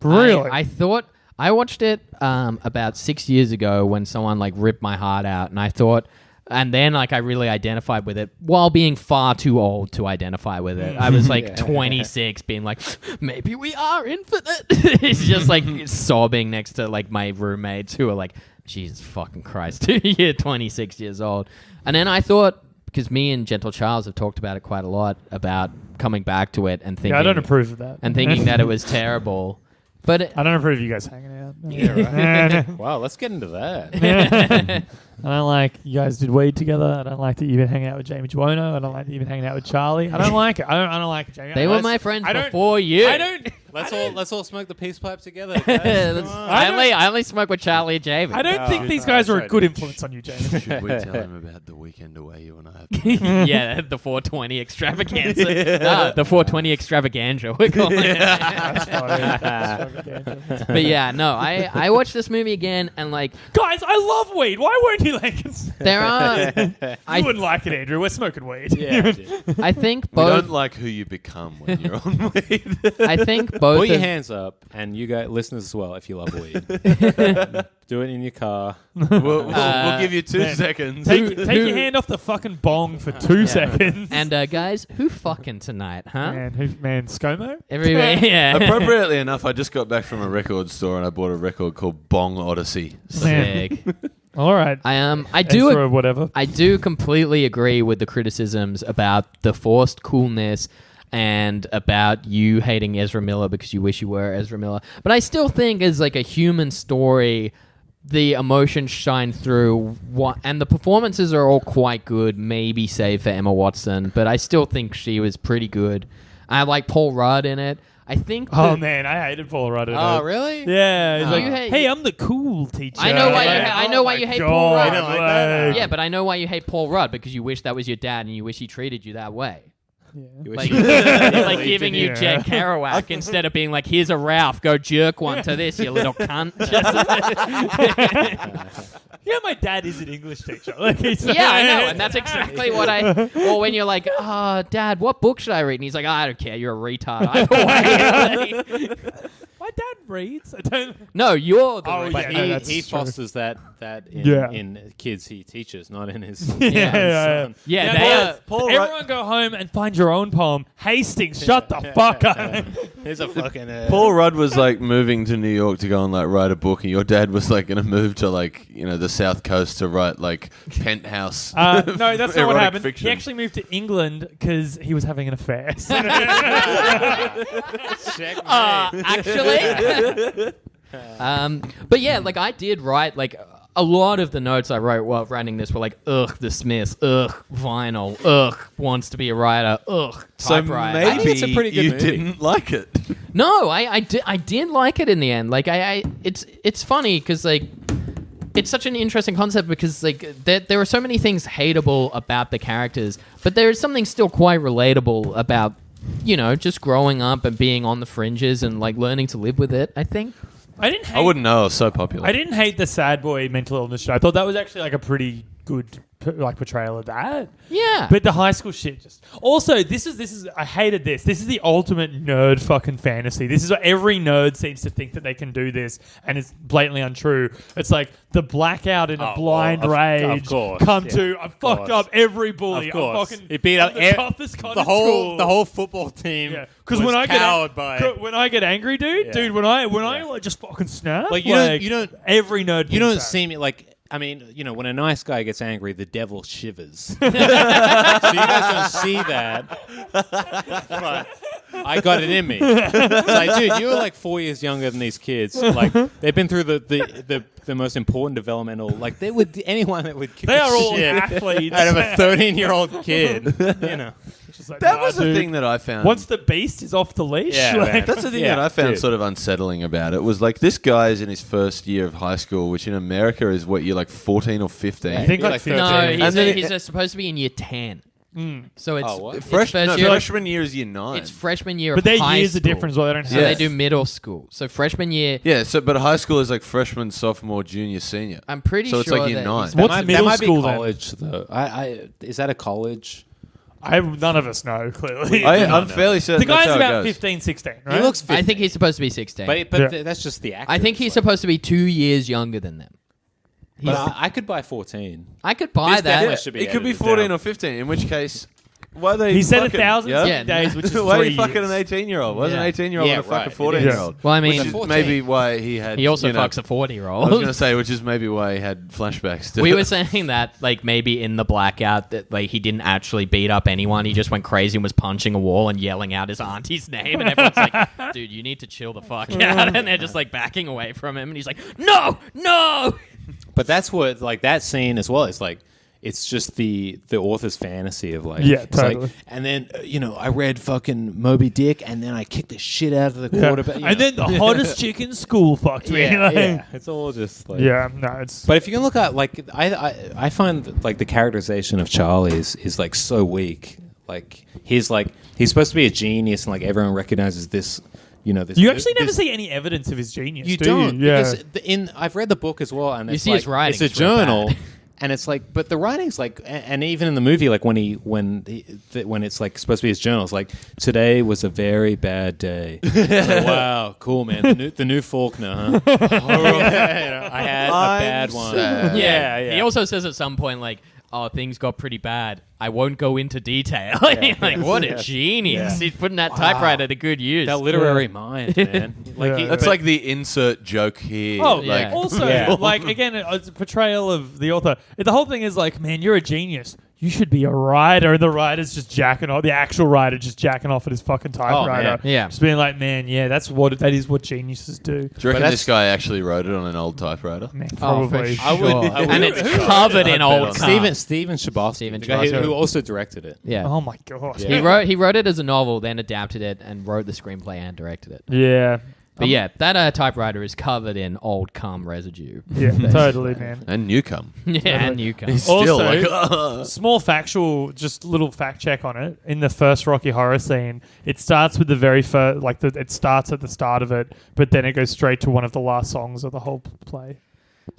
S5: really.
S4: I thought I watched it about 6 years ago when someone like ripped my heart out, and I thought And then, like, I really identified with it while being far too old to identify with it. I was like 26, being like, maybe we are infinite. It's just like sobbing next to like my roommates who are like, Jesus fucking Christ, you're 26 years old. And then I thought, because me and Gentle Charles have talked about it quite a lot, about coming back to it and thinking,
S5: I don't approve of that.
S4: and thinking that it was terrible. But
S5: I don't approve of you guys hanging out.
S3: Yeah, right. Wow, let's get into that.
S5: I don't like you guys did weed together. I don't like that you've been hanging out with Jamie Jono. I don't like that you've been hanging out with Charlie. I don't like it. I don't like it, Jamie.
S4: they were my friends before you.
S5: I don't.
S3: Let's all smoke the peace pipe together. Guys. Come on.
S4: I only smoke with Charlie and Jamie.
S5: I don't think these guys are a good influence on you, Jamie.
S1: Should we tell him about the weekend away you and I have?
S4: Yeah, the 420 extravaganza. The 420 extravaganza, we're calling it.
S5: That's funny.
S4: But yeah, no, I watched this movie again and like,
S5: Guys, I love weed. Why weren't you like?
S4: there are...
S5: You wouldn't like it, Andrew. We're smoking weed.
S3: Yeah,
S4: I think
S1: We
S4: both...
S1: don't like who you become when you're on weed.
S4: I think both...
S3: Put your
S4: of-
S3: hands up, and you guys, listeners as well, if you love weed. Do it in your car.
S1: We'll give you 2 seconds.
S5: Take your hand off the fucking bong for 2 seconds.
S4: And guys, who fucking tonight, huh?
S5: Man, ScoMo?
S4: Everybody, yeah.
S1: Appropriately enough, I just got back from a record store and I bought a record called Bong Odyssey.
S4: Sick.
S5: All right.
S4: I do...
S5: Ezra, whatever.
S4: I do completely agree with the criticisms about the forced coolness and about you hating Ezra Miller because you wish you were Ezra Miller. But I still think as like a human story, the emotions shine through, and the performances are all quite good, maybe save for Emma Watson, but I still think she was pretty good. I like Paul Rudd in it. I think...
S5: Oh, man, I hated Paul Rudd.
S3: Oh, really?
S5: Yeah. He's
S4: Oh.
S5: like,
S4: You hate-
S5: hey, I'm the cool teacher.
S4: I know why you
S5: Like,
S4: I know why you hate Paul
S5: God,
S4: Rudd.
S3: I don't like that.
S5: like-
S4: Yeah, but I know why you hate Paul Rudd, because you wish that was your dad and you wish he treated you that way.
S3: You wish
S4: Like,
S3: you-
S4: like giving you
S5: Yeah.
S4: Jack Kerouac instead of being like, here's a Ralph, go jerk one to this, you little cunt.
S5: Yeah, my dad is an English teacher. Like, he's
S4: Yeah, I know, and that's exactly what I... Or when you're like, Dad, what book should I read? And he's like, I don't care, you're a retard. Either way.
S5: My dad reads. I don't...
S4: No, you're the
S5: Oh,
S4: retard.
S3: But
S5: yeah, no, that's
S3: he
S5: true.
S3: fosters that in,
S5: Yeah.
S3: in kids he teaches, not in his
S5: Yeah.
S3: son.
S4: Yeah,
S5: Now,
S4: they are...
S1: Paul Rudd-
S5: Everyone go home and find your own poem. Hastings, shut the fuck up.
S3: He's a fucking...
S1: Paul Rudd was like moving to New York to go and like write a book, and your dad was like going to move to like, you know, the South Coast to write like penthouse.
S5: No, that's not what
S1: erotic
S5: happened.
S1: fiction.
S5: He actually moved to England because he was having an affair.
S4: Actually... but yeah, like I did write like a lot of the notes I wrote while writing this were like, ugh, the Smiths, ugh, vinyl, ugh, wants to be a writer, ugh,
S1: So
S4: typewriter.
S3: I think
S1: maybe
S3: it's a pretty good
S1: you
S3: movie.
S1: didn't like it.
S4: No, I did like it in the end. Like it's funny because like it's such an interesting concept because like there are so many things hateable about the characters, but there is something still quite relatable about, you know, just growing up and being on the fringes and like learning to live with it. I think.
S1: I wouldn't know. It was so popular.
S5: I didn't hate the sad boy mental illness show. I thought that was actually like a pretty good like portrayal of that.
S4: Yeah.
S5: But the high school shit just... Also, this is I hated this. This is the ultimate nerd fucking fantasy. This is what every nerd seems to think that they can do this, and it's blatantly untrue. It's like the blackout in a blind rage
S3: of course,
S5: come
S3: yeah,
S5: to... I
S3: of
S5: fucked
S3: course.
S5: up every bully.
S3: Of course.
S5: I fucking...
S3: He beat up
S5: I'm the toughest cunt in school.
S3: the whole football team.
S5: Yeah,
S3: Because
S5: when I
S3: when
S5: I get angry, dude, when I like just fucking snap,
S3: Like, you don't
S5: every nerd.
S3: you
S5: thinks
S3: don't
S5: that.
S3: see me like. I mean, you know, when a nice guy gets angry, the devil shivers. So you guys don't see that. But I got it in me. It's like, dude, you were like 4 years younger than these kids. Like, they've been through the most important developmental. Like, they would anyone that would kick
S5: They
S3: the
S5: are all
S3: shit
S5: athletes.
S3: out of a 13-year-old kid. You know.
S5: Just like,
S1: That
S5: nah,
S1: was the
S5: dude.
S1: thing that I found.
S5: Once the beast is off the leash,
S3: Yeah,
S5: like,
S3: man.
S1: That's the thing
S3: Yeah,
S1: that I found
S3: dude.
S1: sort of unsettling about it was like this guy's in his first year of high school, which in America is what, you're like 14 or 15.
S5: I think
S3: You're
S5: like
S3: like
S5: 15.
S4: No,
S1: And then
S4: he's supposed to be in year 10. So it's,
S3: Oh, what?
S4: it's
S1: freshman
S4: first year.
S1: year is year 9.
S4: It's freshman year
S5: but
S4: of
S5: their
S4: high
S5: years
S4: school.
S5: are different as well. They don't have
S4: So
S1: Yeah.
S4: they do middle school. So freshman year,
S1: Yeah, so but high school is like freshman, sophomore, junior, senior.
S4: I'm pretty
S1: So
S4: sure
S1: it's like year
S4: that
S1: 9.
S4: he's-
S5: What's
S3: that
S5: middle
S3: might
S5: school
S3: be
S5: then?
S3: college though. Is that a college?
S5: None of us know, clearly.
S1: I'm fairly certain
S5: the guy's
S1: that's how
S5: about
S1: it goes.
S5: 15, 16, right?
S3: He looks 15.
S4: I think he's supposed to be 16.
S3: But
S5: Yeah.
S3: that's just the actor.
S4: I think he's supposed to be 2 years younger than them.
S3: But I could buy 14.
S4: I could buy
S3: This
S4: that.
S3: definitely should be
S1: It could be
S3: edited
S1: 14
S3: down.
S1: or 15, in which case... Why are they
S5: He said
S1: fucking,
S5: 1,060 days, which is
S1: why are
S5: 3
S1: you fucking
S5: years.
S1: an 18-year-old? Why is an
S4: Yeah.
S1: 18-year-old
S3: Yeah,
S1: going to fuck
S3: right,
S1: a 14-year-old?
S5: is.
S4: Well, I
S1: Which
S4: mean,
S1: is
S3: 14.
S1: maybe why he had...
S4: he also
S1: you know,
S4: fucks a
S1: I was
S4: 40-year-old.
S1: going to say, which is maybe why he had flashbacks to...
S4: We were saying that, like, maybe in the blackout that, like, he didn't actually beat up anyone. He just went crazy and was punching a wall and yelling out his auntie's name. And everyone's like, dude, you need to chill the fuck out. And they're just, like, backing away from him. And he's like, no, no.
S3: But that's what, like, that scene as well is like, it's just the author's fantasy of like,
S5: Yeah,
S3: it's like,
S5: totally.
S3: and then I read fucking Moby Dick, and then I kicked the shit out of the quarterback.
S5: And then the hottest chick in school fucked me.
S3: yeah,
S5: like-
S3: yeah, it's all just like
S5: no, it's...
S3: But if you can look at like I find that, like the characterization of Charlie is like so weak. Like he's supposed to be a genius, and like everyone recognizes this. This,
S5: You actually never
S3: this-
S5: see any evidence of his genius,
S3: You
S5: do
S3: don't
S5: you? Yeah.
S3: because I've read the book as well, and
S4: You
S3: it's
S4: see
S3: like,
S4: his writing,
S3: It's a
S4: it's real
S3: journal,
S4: bad.
S3: and it's like, but the writing's like, and even in the movie, like when it's like supposed to be his journal, it's like today was a very bad day. It's like, wow, cool man, the new Faulkner, huh? I had a bad one.
S1: sad.
S3: Yeah.
S4: He also says at some point, like, oh, things got pretty bad. I won't go into detail. Like, what a genius. He's putting that typewriter to good use.
S3: That literary mind, man. Like
S5: Yeah.
S1: That's like the insert joke here.
S5: Oh,
S1: like,
S4: yeah.
S5: also,
S3: Yeah.
S5: like, again, it's a portrayal of the author. The whole thing is like, man, you're a genius. You should be a writer. And the writer's just jacking off. The actual writer just jacking off at his fucking typewriter.
S3: man.
S4: Yeah.
S5: Just being like, man, yeah, that is what geniuses do.
S1: Do you reckon
S3: that's-
S1: this guy actually wrote it on an old typewriter?
S5: Man,
S4: Oh, for
S5: probably.
S4: sure.
S3: I would-
S4: And it's covered in old cum.
S3: Steven Chbosky,
S4: Steven
S3: the guy
S4: Chbosky.
S3: who also directed it.
S4: Yeah.
S5: Oh my gosh.
S3: Yeah.
S4: He wrote it as a novel, then adapted it and wrote the screenplay and directed it.
S5: Yeah.
S4: But yeah, that typewriter is covered in old cum residue.
S5: Yeah, totally, man.
S1: And Newcomb.
S4: Yeah, and new cum.
S1: He's still
S5: Also-
S1: like, "Ugh."
S5: Small factual, just little fact check on it. In the first Rocky Horror scene, it starts with the very first, it starts at the start of it, but then it goes straight to one of the last songs of the whole play.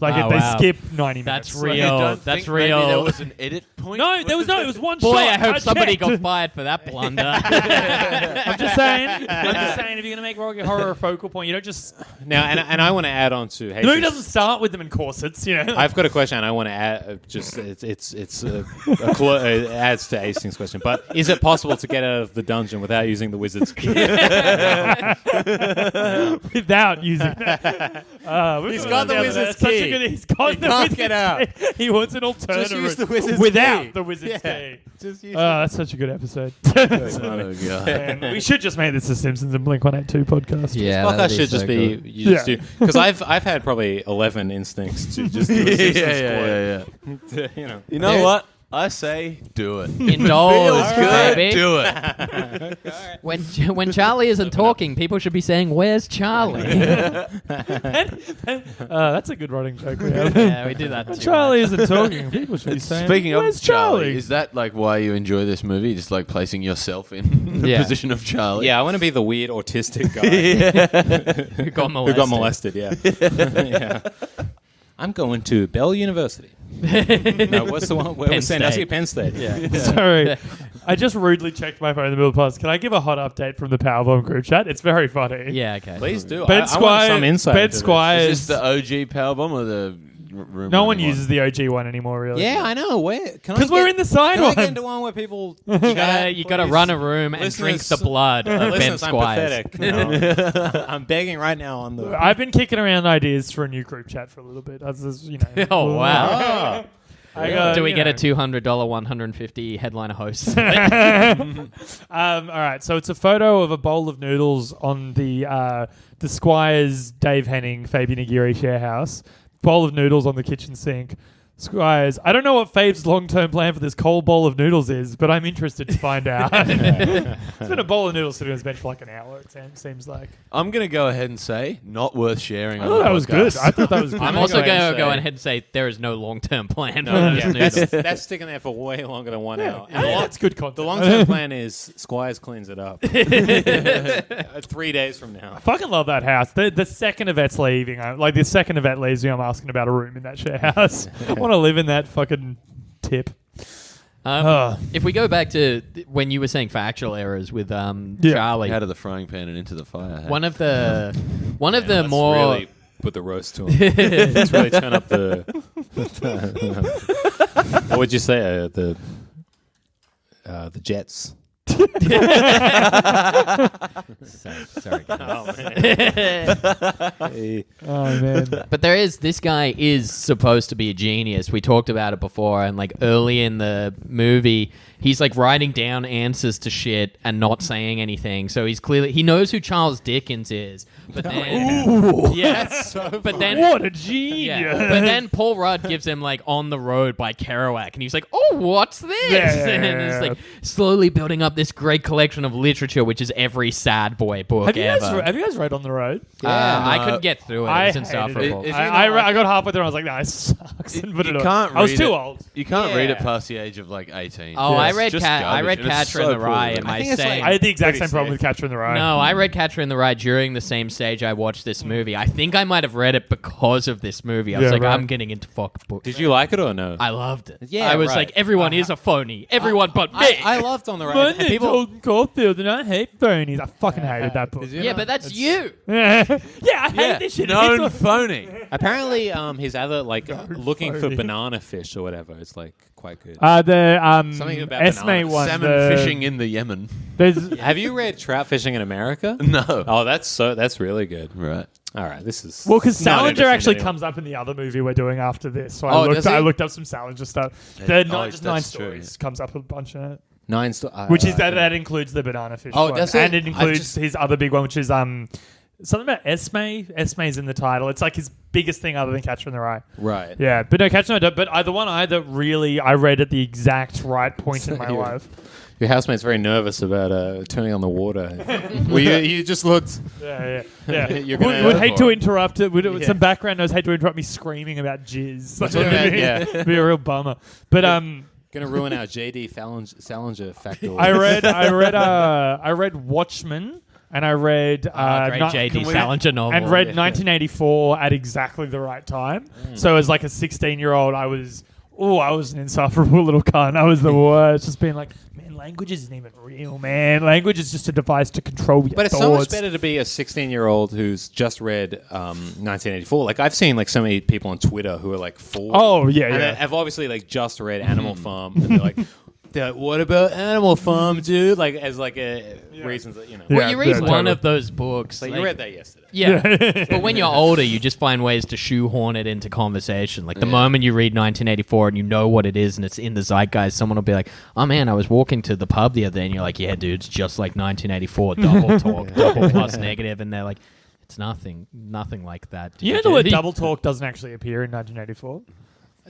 S5: Like
S4: Oh,
S5: they
S4: wow.
S5: skip 90
S4: That's
S5: minutes.
S4: real.
S1: You don't
S4: That's
S1: think maybe
S4: real.
S1: there was an edit point?
S5: No, there was no. It was one
S4: Boy,
S5: shot.
S4: I hope somebody
S5: checked.
S4: got fired for that blunder.
S5: I'm just saying. If you're gonna make Rocky Horror a focal point, you don't just.
S3: Now, and I want to add on to.
S5: The movie doesn't start with them in corsets, you know.
S3: I've got a question, and I want to add. It adds to Hastings' question. But is it possible to get out of the dungeon without using the wizard's key?
S5: Without using that.
S3: He's got the wizard's key.
S5: He's got
S3: He
S5: the
S3: can't
S5: wizard's
S3: get out.
S5: key. He wants an alternative
S3: Just use
S5: route
S3: the wizard's
S5: without
S3: key.
S5: the wizard's
S3: Yeah.
S5: key.
S3: Just use
S5: That's such a good episode.
S1: Oh, God.
S5: And we should just make this a Simpsons and Blink-182 podcast.
S4: yeah,
S3: Like I
S4: that'd
S3: should
S4: so
S3: just be
S4: good.
S3: you just do because I've had probably 11 instincts to just do a Simpsons
S1: yeah.
S3: quote. You know.
S1: You know
S4: There-
S1: what? I say do it.
S4: Indulge,
S1: Feels good.
S4: baby.
S1: Do it.
S4: When Charlie isn't talking, people should be saying, "Where's Charlie?"
S5: That's a good running joke we have.
S4: Yeah, we do that.
S5: When
S4: too
S5: Charlie
S4: much.
S5: isn't talking, people should be saying,
S1: Speaking
S5: "Where's
S1: of Charlie, is that like why you enjoy this movie? Just like placing yourself in the
S4: Yeah.
S1: position of Charlie?
S3: Yeah, I want to be the weird autistic guy
S4: Who got
S3: who
S4: molested.
S3: got molested. Yeah. Yeah. I'm going to Bell University. No, what's the one? Where
S4: Penn
S3: was San Jose?
S4: State.
S3: Penn State.
S4: Yeah.
S5: Sorry, I just rudely checked my phone in the middle of the podcast. Can I give a hot update from the Powerbomb group chat? It's very funny.
S4: Yeah. Okay.
S3: Please do.
S5: Ben
S3: I want
S5: Squire,
S3: some insight.
S5: Ben
S3: into this.
S5: Squire
S1: Is this the OG Powerbomb or the room?
S5: No one uses the OG one anymore, really.
S3: Yeah, I know. Where?
S5: Because we're in the side
S3: Can I
S5: one.
S3: get into one where people?
S4: You gotta run a room and drink
S3: Listeners-
S4: the blood of Ben
S3: Listeners, I'm
S4: Squires.
S3: pathetic. No. I'm begging right now on the.
S5: I've been kicking around ideas for a new group chat for a little bit.
S4: Oh, wow. Do we
S5: you
S4: get a
S5: know.
S4: $200 150 headliner host?
S5: All right, so it's a photo of a bowl of noodles on the Squires, Dave Henning, Fabian Aguirre share house. Bowl of noodles on the kitchen sink. Squires, I don't know what Fabe's long-term plan for this cold bowl of noodles is, but I'm interested to find out. It's been a bowl of noodles sitting on his bench for like an hour, it seems like.
S1: I'm going to go ahead and say not worth sharing.
S5: I thought that was good. I thought that was good.
S4: I'm also going to go ahead and say there is no long-term plan for those
S3: Yeah,
S4: noodles.
S3: that's sticking there for way longer than 1 hour. And
S5: That's good content.
S3: the long-term plan is Squires cleans it up 3 days from now.
S5: I fucking love that house. The second Yvette's leaving, the second Yvette leaves me, I'm asking about a room in that share house. I want to live in that fucking tip.
S4: If we go back to when you were saying factual errors with Charlie,
S1: Out of the frying pan and into the fire.
S4: one of the more
S3: Really put the roast to him. Let's really turn up the. What would you say? The Jets.
S4: Sorry, guys.
S5: Oh man.
S4: But this guy is supposed to be a genius. We talked about it before, and like early in the movie, he's like writing down answers to shit and not saying anything. So he knows who Charles Dickens is. But then, yes, but then
S5: What a genius!
S4: yeah, but then Paul Rudd gives him like On the Road by Kerouac, and he's like, "Oh, what's this?"
S5: Yeah.
S4: And he's like slowly building up this great collection of literature, which is every sad boy book
S5: have you
S4: ever.
S5: guys read On the Road?
S4: I
S1: no.
S4: couldn't get through it. It
S5: I
S4: was
S5: hated
S4: insufferable.
S1: it.
S5: I got halfway through and I was like, "No, it sucks."
S1: You
S5: But
S1: can't
S5: I was
S1: read
S5: too
S1: it.
S5: old.
S1: You can't read it
S4: Yeah.
S1: past the age of like 18.
S4: Oh, I
S1: It's
S4: read
S1: just
S4: I
S1: garbage,
S4: read
S1: and it's
S4: Catcher
S1: so
S4: in the Rye
S1: poorly
S4: in my
S3: I think it's
S4: same.
S5: I had the exact same
S3: Pretty
S5: problem
S3: sick.
S5: with Catcher in the Rye.
S4: No, I read Catcher in the Rye during the same stage I watched this movie. I think I might have read it because of this movie. I was
S5: Yeah,
S4: like,
S5: right.
S4: I'm getting into fuck books.
S3: Did you like it or no?
S4: I loved it.
S3: Yeah,
S4: I was
S3: right.
S4: like, everyone is a phony. Everyone but me.
S3: I loved On the Road. And people.
S5: Caulfield, and I hate phonies. I fucking hated that book.
S3: Did you?
S4: Yeah, but that's you.
S5: Yeah, I hate this shit.
S1: known
S5: It's
S1: phony.
S3: Apparently, he's either like looking for
S5: phony.
S3: banana fish or whatever. It's like quite good.
S5: the
S3: about
S5: Esme
S3: bananas.
S5: one.
S1: Salmon fishing in the Yemen.
S5: There's
S3: Have you read Trout Fishing in America?
S1: No.
S3: Oh, that's really good.
S1: Right.
S3: All right, this is
S5: well, because
S3: not
S5: Salinger
S3: interesting
S5: actually
S3: anymore.
S5: comes up in the other movie we're doing after this. So
S3: Oh, does he?
S5: I looked up some Salinger stuff.
S1: that's
S5: Nine
S1: true,
S5: Stories comes up a bunch in it.
S3: Which
S5: Which is that includes the banana fish
S3: Oh,
S5: one.
S3: does it?
S5: And it
S3: I've
S5: includes
S3: just-
S5: his other big one, which is something about Esme. Esme's in the title. It's like his biggest thing other than Catcher in the Rye.
S3: Right.
S5: Yeah, but no, Catcher in the Rye. But the one I read at the exact right point in my
S3: You-
S5: life.
S3: Your housemate's very nervous about turning on the water. Well, you just looked.
S5: Yeah.
S3: You're gonna-
S5: would hate to interrupt it.
S3: Yeah.
S5: Some background noise. Hate to interrupt me screaming about jizz.
S3: We're talking about- yeah.
S5: It'd be a real bummer. But
S3: Gonna ruin our JD Salinger factor.
S5: I read Watchmen, and I read
S4: Great J.D. Salinger novel.
S5: and read 1984 at exactly the right time. So as like a 16-year-old, I was an insufferable little cunt. I was the worst. Just being like, man, language isn't even real, man. Language is just a device to control your
S3: But it's
S5: thoughts.
S3: so much better to be a 16-year-old who's just read 1984. Like I've seen like so many people on Twitter who are like 40.
S5: Oh, yeah,
S3: and
S5: yeah.
S3: have obviously like just read Animal Farm, and they're like, "What about Animal Farm, dude?" Like as like a reasons that
S5: Yeah.
S4: Well, you read one
S5: totally.
S4: of those books.
S3: Like,
S4: like-
S3: you read that yesterday.
S4: Yeah. But when you're older, you just find ways to shoehorn it into conversation. Like the moment you read 1984 and you know what it is and it's in the zeitgeist, someone will be like, "Oh man, I was walking to the pub the other day," and you're like, "Yeah, dude, it's just like 1984, double talk, double plus negative," and they're like, "It's nothing like that."
S5: You know the word double talk doesn't actually appear in 1984?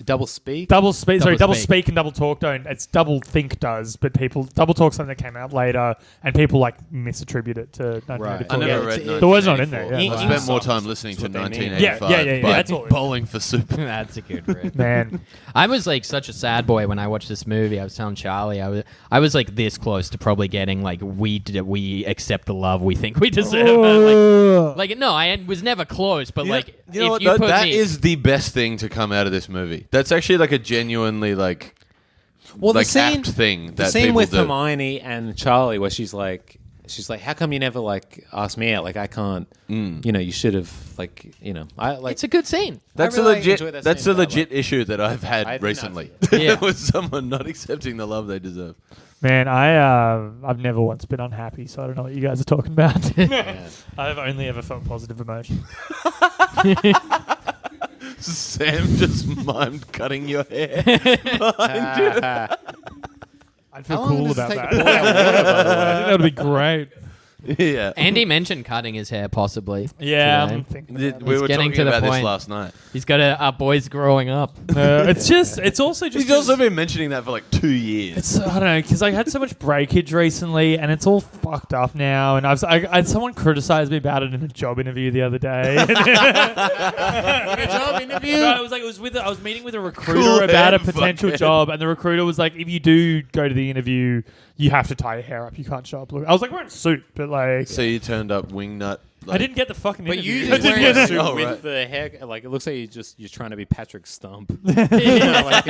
S3: Double speak.
S5: Double speak
S4: Double speak.
S5: speak and double talk don't. It's double think does, but double talk's something that came out later, and people like misattribute it to 1984.
S1: I never
S3: Yeah,
S1: read
S3: it's-
S5: the word's not in there,
S1: 1984.
S5: yeah.
S1: I spent more time listening to
S3: That's what they mean.
S1: 1985
S5: Yeah,
S1: by
S5: that's all.
S1: bowling for soup.
S4: That's a good rip.
S5: Man,
S4: I was like such a sad boy when I watched this movie. I was telling Charlie, I was like this close to probably getting like we accept the love we think we deserve. like no, I was never close, but like
S1: You know
S4: if
S1: what?
S4: you put
S1: That
S4: me,
S1: is the best thing to come out of this movie. That's actually like a genuinely like
S3: Well,
S1: like
S3: the scene,
S1: apt thing
S3: the
S1: that
S3: scene
S1: people
S3: with
S1: do.
S3: Hermione and Charlie, where she's like, "How come you never like asked me out? Like, I can't. You know, you should have. Like, you know, I like."
S4: it's a good scene.
S1: That's
S3: I really
S1: a legit.
S3: enjoyed that
S1: That's
S3: scene,
S1: a
S3: but I
S1: legit issue that I've had
S3: I think
S1: recently.
S4: Yeah.
S1: With someone not accepting the love they deserve.
S5: man, I've never once been unhappy, so I don't know what you guys are talking about.
S3: Yeah.
S5: I've only ever felt positive emotion.
S1: Sam just mimed cutting your hair behind you.
S5: I'd feel
S3: How long
S5: cool
S3: does it
S5: about
S3: take
S5: that.
S3: to boil water, by the way?
S5: I think that would be great.
S1: Yeah.
S4: Andy mentioned cutting his hair possibly.
S5: Yeah,
S4: today.
S5: I'm thinking.
S1: We
S5: About
S1: were
S4: It's getting
S1: talking
S4: to the
S1: about this
S4: point.
S1: last night.
S4: He's got a boys growing up.
S5: it's also just.
S1: He's also been mentioning that for like 2 years.
S5: It's I don't know because I had so much breakage recently, and it's all fucked up now. And I had someone criticize me about it in a job interview the other day.
S3: A job interview.
S5: No, I was meeting with a recruiter
S1: Cool
S5: about a
S1: hand,
S5: potential
S1: fuckhead.
S5: job, and the recruiter was like, "If you do go to the interview, you have to tie your hair up. You can't show up." I was like, "We're in a suit," but like,
S1: So you turned up wingnut
S5: I didn't get the fucking
S3: But
S5: interview.
S3: you
S5: I
S3: just
S5: didn't
S3: wearing
S5: get
S3: a
S5: it.
S3: suit
S1: Oh,
S3: with
S1: right.
S3: the hair, like it looks like you're trying to be Patrick Stump. You know, like,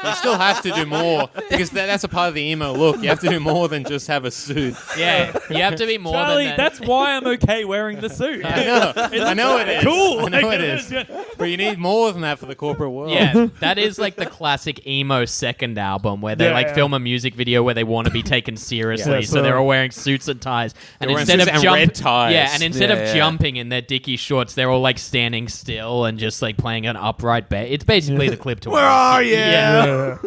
S3: you still have to do more because that's a part of the emo look. You have to do more than just have a suit.
S4: Yeah, you have to be more
S5: Charlie,
S4: than that.
S5: that's why I'm okay wearing the suit.
S3: I know it is.
S5: Cool.
S3: I know
S5: Like,
S3: it is. But you need more than that for the corporate world.
S4: Yeah, that is like the classic emo second album where they
S5: Yeah,
S4: like
S5: yeah.
S4: film a music video where they want to be taken seriously,
S5: Yeah,
S4: so
S5: so-
S4: they're all wearing suits and ties, and
S3: They're wearing
S4: instead of
S3: suits and red ties.
S4: yeah, and instead
S1: Yeah,
S4: of
S1: yeah.
S4: jumping in their dicky shorts, they're all like standing still and just like playing an upright bass. It's basically the clip to
S1: Where are you?
S5: Yeah.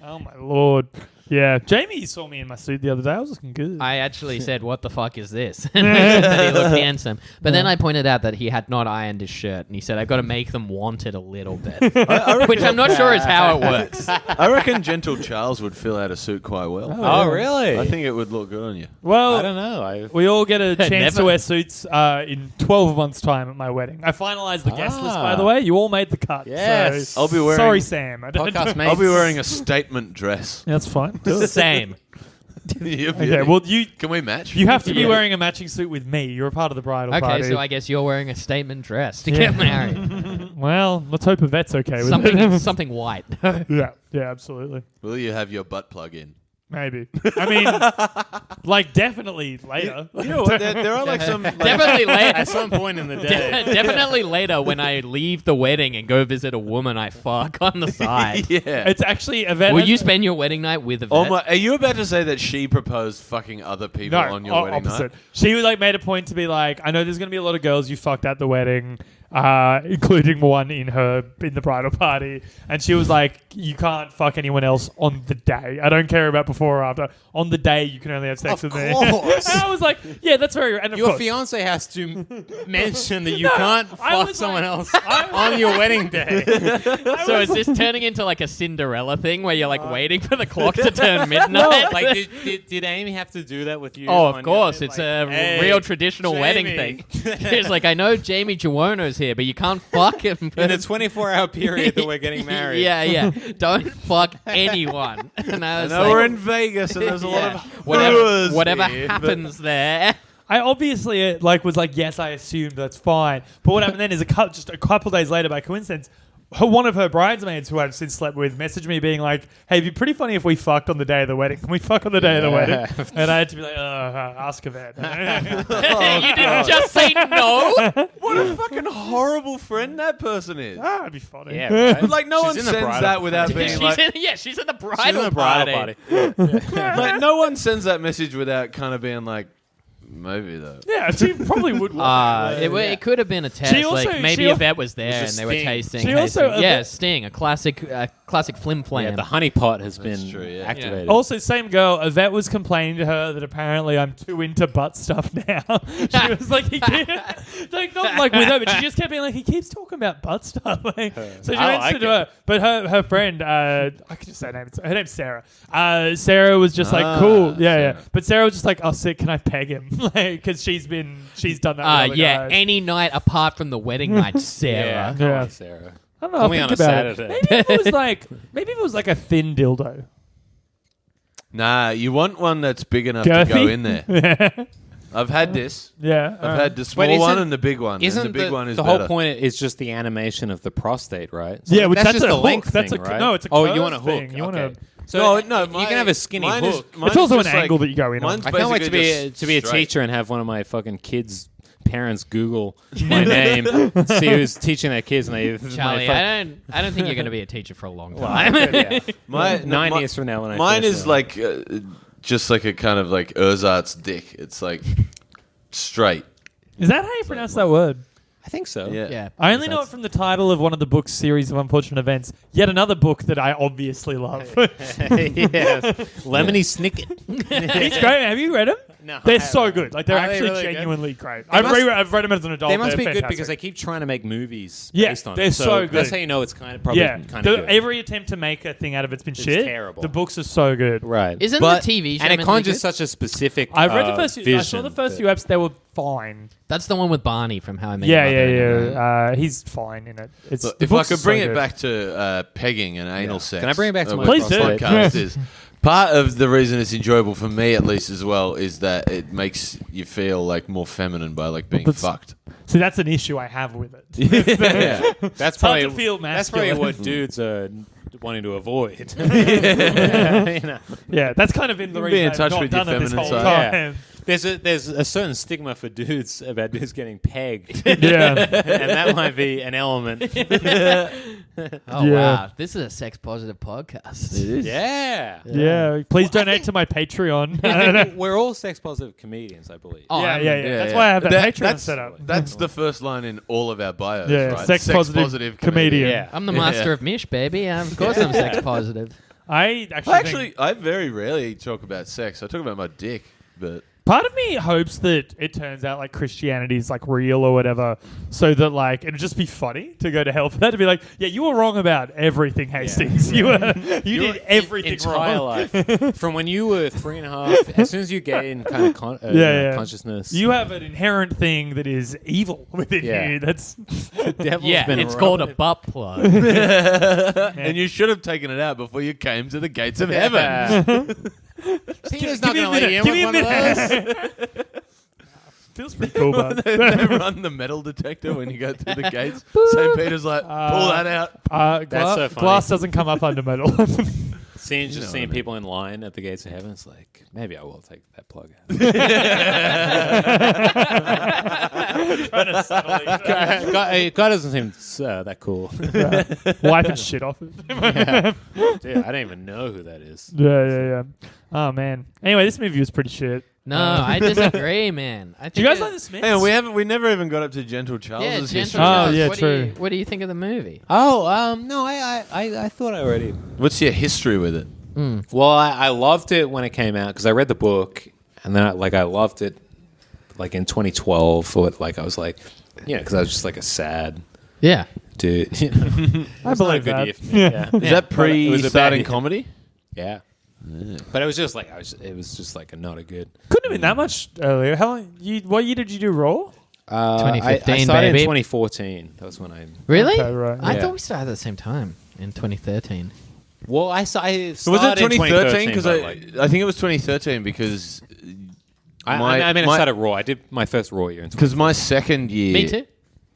S5: Oh my lord. Yeah. Jamie saw me in my suit the other day. I was looking good.
S4: I actually said, "What the fuck is this?" And we said that he looked handsome, but then I pointed out that he had not ironed his shirt, and he said, "I've got to make them want it a little bit," which I'm not sure is how it works.
S1: I reckon Gentle Charles would fill out a suit quite well.
S3: Oh, really?
S1: I think it would look good on you.
S5: well,
S3: I don't know.
S5: we all get a chance
S4: Never.
S5: to wear suits in 12 months' time at my wedding. I finalized the guest list, by the way. You all made the cut.
S3: Yes.
S5: So
S1: I'll be wearing.
S5: sorry, Sam. I don't
S3: Podcast mates.
S1: I'll be wearing a statement dress.
S5: That's fine. Do it.
S4: Same.
S5: Okay, well,
S1: Can we match?
S5: you have to be
S4: Yeah.
S5: wearing a matching suit with me. You're a part of the bridal
S4: Okay,
S5: party.
S4: so I guess you're wearing a statement dress to
S5: Yeah.
S4: get married.
S5: Well, let's hope Yvette's okay with
S4: something,
S5: it.
S4: something white.
S5: Yeah, absolutely.
S1: Will you have your butt plug in?
S5: Maybe. I mean, like, definitely later.
S1: You know what? There are like some. Like,
S4: Definitely later.
S3: At some point in the day.
S4: Definitely later when I leave the wedding and go visit a woman I fuck on the side.
S1: yeah.
S5: It's actually Yvette.
S4: Will you spend your wedding night with a
S1: Oh
S4: vet?
S1: my! Are you about to say that she proposed fucking other people
S5: No,
S1: on your wedding
S5: opposite.
S1: night?
S5: She was like made a point to be like, I know there's going to be a lot of girls you fucked at the wedding, including one in the bridal party, and she was like, you can't fuck anyone else on the day. I don't care about before or after. On the day, you can only have sex
S3: Of
S5: with me.
S3: course.
S5: And I was like, yeah, that's very. And of
S3: Your
S5: course,
S3: fiance has to mention that you can't
S5: I
S3: fuck
S5: was
S3: someone
S5: like-
S3: else on your wedding day.
S4: So is this turning into like a Cinderella thing where you're like waiting for the clock to turn midnight?
S3: Like, did Amy have to do that with you?
S4: Oh,
S3: on
S4: of course.
S3: your-
S4: It's
S3: like,
S4: a
S3: hey,
S4: real traditional wedding
S3: Jamie.
S4: thing. It's like, I know Jamie Giorno's here, but you can't fuck him.
S3: In the 24-hour period that we're getting married.
S4: Yeah. Don't fuck anyone. And I
S1: I
S4: was
S1: know
S4: like,
S1: we're in Vegas and there's a lot
S4: yeah,
S1: of
S4: whatever
S1: here, but-
S4: happens there.
S5: I obviously was like, yes, I assumed that's fine. But what happened then is just a couple days later, by coincidence, one of her bridesmaids, who I've since slept with, messaged me being like, hey, it'd be pretty funny if we fucked on the day of the wedding. Can we fuck on the day of the wedding? And I had to be like, ask Yvette.
S4: You didn't just say no.
S1: What a fucking horrible friend that person is.
S5: That'd be funny.
S3: Yeah, right?
S1: But like no
S3: She's
S1: one
S3: in the
S1: sends
S3: bridal
S1: that without
S3: party.
S1: being like,
S4: She's in the bridal,
S3: She's in the bridal party.
S1: like no one sends that message without kind of being like, maybe though.
S5: Yeah, she probably would want
S4: It could have been a test.
S5: She also-
S4: like maybe
S5: she-
S4: Yvette was there
S3: It was
S4: and
S3: a
S4: they were
S3: Sting.
S4: tasting.
S5: She also-
S4: yeah, Sting, a classic flim flam.
S3: Yeah, the honeypot has been
S1: true, yeah.
S3: activated.
S5: Also, same girl, Yvette was complaining to her that apparently I'm too into butt stuff now. She was like, like not like with her, but she just kept being like, he keeps talking about butt stuff. Like, so she
S3: I
S5: mentioned
S3: like
S5: to her, but her friend, I could just say her name. Her name's Sarah. Sarah was just like, cool, yeah.
S1: Sarah.
S5: But Sarah was just like, oh, sick, can I peg him? Like, because she's done that. With other
S4: yeah,
S5: guys.
S4: any night apart from the wedding night, Sarah.
S3: Come
S5: Yeah.
S3: on, Sarah.
S5: I don't know.
S3: Call
S5: I'll
S3: me
S5: think
S3: on a
S5: about it.
S3: Saturday.
S5: Maybe if it was like a thin dildo.
S1: Nah, you want one that's big enough to go
S5: Girthy?
S1: in there. I've had this.
S5: Yeah.
S1: I've had the
S3: But
S1: small
S3: isn't-
S1: one and the big one.
S3: Isn't
S1: and the big one is
S3: the
S1: better.
S3: whole point is just the animation of the prostate, right? So
S5: Yeah, which
S3: that's
S5: that's
S3: just
S5: a
S3: a length
S5: hook. That's
S3: thing,
S5: a-
S3: right?
S5: no, it's a
S3: Oh,
S5: curve
S3: you want a hook?
S5: thing. You want
S3: okay.
S5: a-
S3: So
S1: no,
S3: you can have a skinny
S1: mine
S3: hook.
S1: Is, mine
S5: It's also
S1: is
S5: an
S1: just
S5: angle
S1: like-
S5: that you go in on.
S1: mine's
S3: I can't wait
S1: basically
S3: to be a
S1: just
S3: teacher and have one of my fucking kids' parents Google my name, see who's teaching their kids, and they
S4: Charlie, I don't think you're going to be a teacher for a long time.
S1: My,
S3: 9
S1: my-
S3: years from now when I
S1: mine
S3: finish
S1: is
S3: that.
S1: like just like a kind of like ersatz dick. It's like straight.
S5: Is that how you pronounce that word?
S3: I think so.
S1: Yeah.
S4: yeah.
S5: I only know it from the title of one of the book's series of unfortunate events. Yet another book that I obviously love.
S3: Yes. Lemony Snicket.
S5: He's great. Have you read them?
S3: No,
S5: They're
S3: I
S5: so
S3: haven't.
S5: good. Like they're
S3: Are they
S5: actually
S3: really good?
S5: genuinely great.
S3: They
S5: I've
S3: must-
S5: read them as an adult.
S3: They must be
S5: They're
S3: good
S5: fantastic.
S3: because they keep trying to make movies
S5: Yeah,
S3: based on
S5: they're
S3: it.
S5: so good.
S3: That's how you know it's kind of probably
S5: Yeah,
S3: kind of good.
S5: every attempt to make a thing out of it's been shit.
S3: terrible.
S5: The books are so good.
S3: Right.
S4: Isn't
S1: But-
S4: the TV show
S3: and it
S4: meant to be
S3: conjures
S4: good?
S3: such a specific
S5: I read the first. I
S3: vision
S5: saw the first
S3: that-
S5: few episodes. They were fine.
S4: That's the one with Barney from How I Met
S5: Yeah,
S4: Your Mother.
S5: He's fine in it. It's
S1: But
S5: the
S1: if I
S5: books
S1: could
S5: are
S1: bring
S5: so
S1: it
S5: good.
S1: back to pegging and anal sex.
S3: Can I bring it back to my
S1: what
S5: Please
S1: the
S5: do.
S1: podcast is Part of the reason it's enjoyable for me, at least, as well, is that it makes you feel like more feminine by like being fucked.
S5: See, that's an issue I have with it.
S3: Yeah. That's
S5: hard
S3: probably
S5: to feel
S3: that's probably
S5: masculine.
S3: what dudes are wanting to avoid.
S5: Yeah, that's kind of been the
S1: Be
S5: reason
S1: in
S5: I've
S1: touch
S5: not
S1: with your
S5: done it this
S1: feminine
S5: whole
S1: side.
S5: time.
S3: There's a certain stigma for dudes about dudes getting pegged,
S5: Yeah.
S3: and that might be an element.
S4: Oh
S5: Yeah.
S4: wow, this is a sex positive podcast.
S1: It is.
S3: Yeah.
S5: Yeah. Please
S3: Well, I
S5: donate
S3: think-
S5: to my Patreon.
S3: We're all sex positive comedians, I believe.
S4: Oh,
S5: yeah. That's
S1: yeah.
S5: why I have that Patreon
S1: that's,
S5: set up.
S1: That's the first line in all of our bios,
S5: Yeah,
S1: right?
S5: sex positive comedian.
S3: Yeah.
S4: I'm the master of Mish, baby. Of course, I'm sex positive.
S5: I actually, think
S1: I very rarely talk about sex. I talk about my dick, but...
S5: part of me hopes that it turns out like Christianity is like real or whatever, so that like it'd just be funny to go to hell for that, to be like, yeah, you were wrong about everything, Hastings. You did everything
S3: entire
S5: wrong.
S3: life. From when you were 3.5, as soon as you gain kind of consciousness,
S5: You have an inherent thing that is evil within
S3: Yeah.
S5: you. That's
S3: the devil's
S4: Yeah,
S3: been
S4: it's called a
S3: rolling.
S4: butt plug.
S1: And you should have taken it out before you came to the gates of heaven.
S3: Peter's
S5: Give
S3: not
S5: me
S3: going
S5: a
S3: to let
S5: minute.
S3: you
S5: Give
S3: in
S5: me a
S3: with one of those.
S5: minute. Feels pretty cool, bud.
S1: They run the metal detector when you go through the gates. St. Peter's like, pull that out.
S3: That's so funny.
S5: Glass doesn't come up under metal.
S3: Seeing
S1: know what I
S3: seeing
S1: mean.
S3: people in line at the gates of heaven, it's like, maybe I will take that plug out. God doesn't seem that cool.
S5: Wiping shit off it.
S3: Yeah. Dude, I don't even know who that is.
S5: Yeah. Oh man. Anyway, this movie was pretty shit.
S4: No, I disagree, man. I think
S5: Do you guys
S4: it-
S5: like the Smiths?
S1: Hang on, we never even got up to Gentle Charles'
S4: Yeah,
S1: history.
S4: Gentle
S5: Oh,
S4: Charles.
S5: yeah,
S4: what
S5: true.
S4: What do you think of the movie?
S3: Oh, no, I thought I already.
S1: What's your history with it?
S3: Well, I loved it when it came out because I read the book, and then I loved it like in 2012. Or like I was like, because I was just like a sad
S4: Yeah.
S3: dude. You know?
S5: I believe
S3: Good
S5: that.
S3: year for me. Yeah.
S1: Is that
S3: But it was a bad
S1: pre-starting
S3: year.
S1: comedy?
S3: Yeah. But it was just like it was just like not a good.
S5: Couldn't have been that much earlier. How long? What year did you do Raw?
S4: 2015,
S3: I started
S4: baby.
S3: in 2014. That was when I.
S4: Really?
S5: Okay, right.
S4: I
S3: Yeah.
S4: thought we started at the same time in 2013.
S3: Well, I started
S1: Was it 2013? Because
S3: but,
S1: I think it was 2013 because
S3: I started Raw. I did my first Raw year in 2013.
S1: because my second year.
S4: Me too.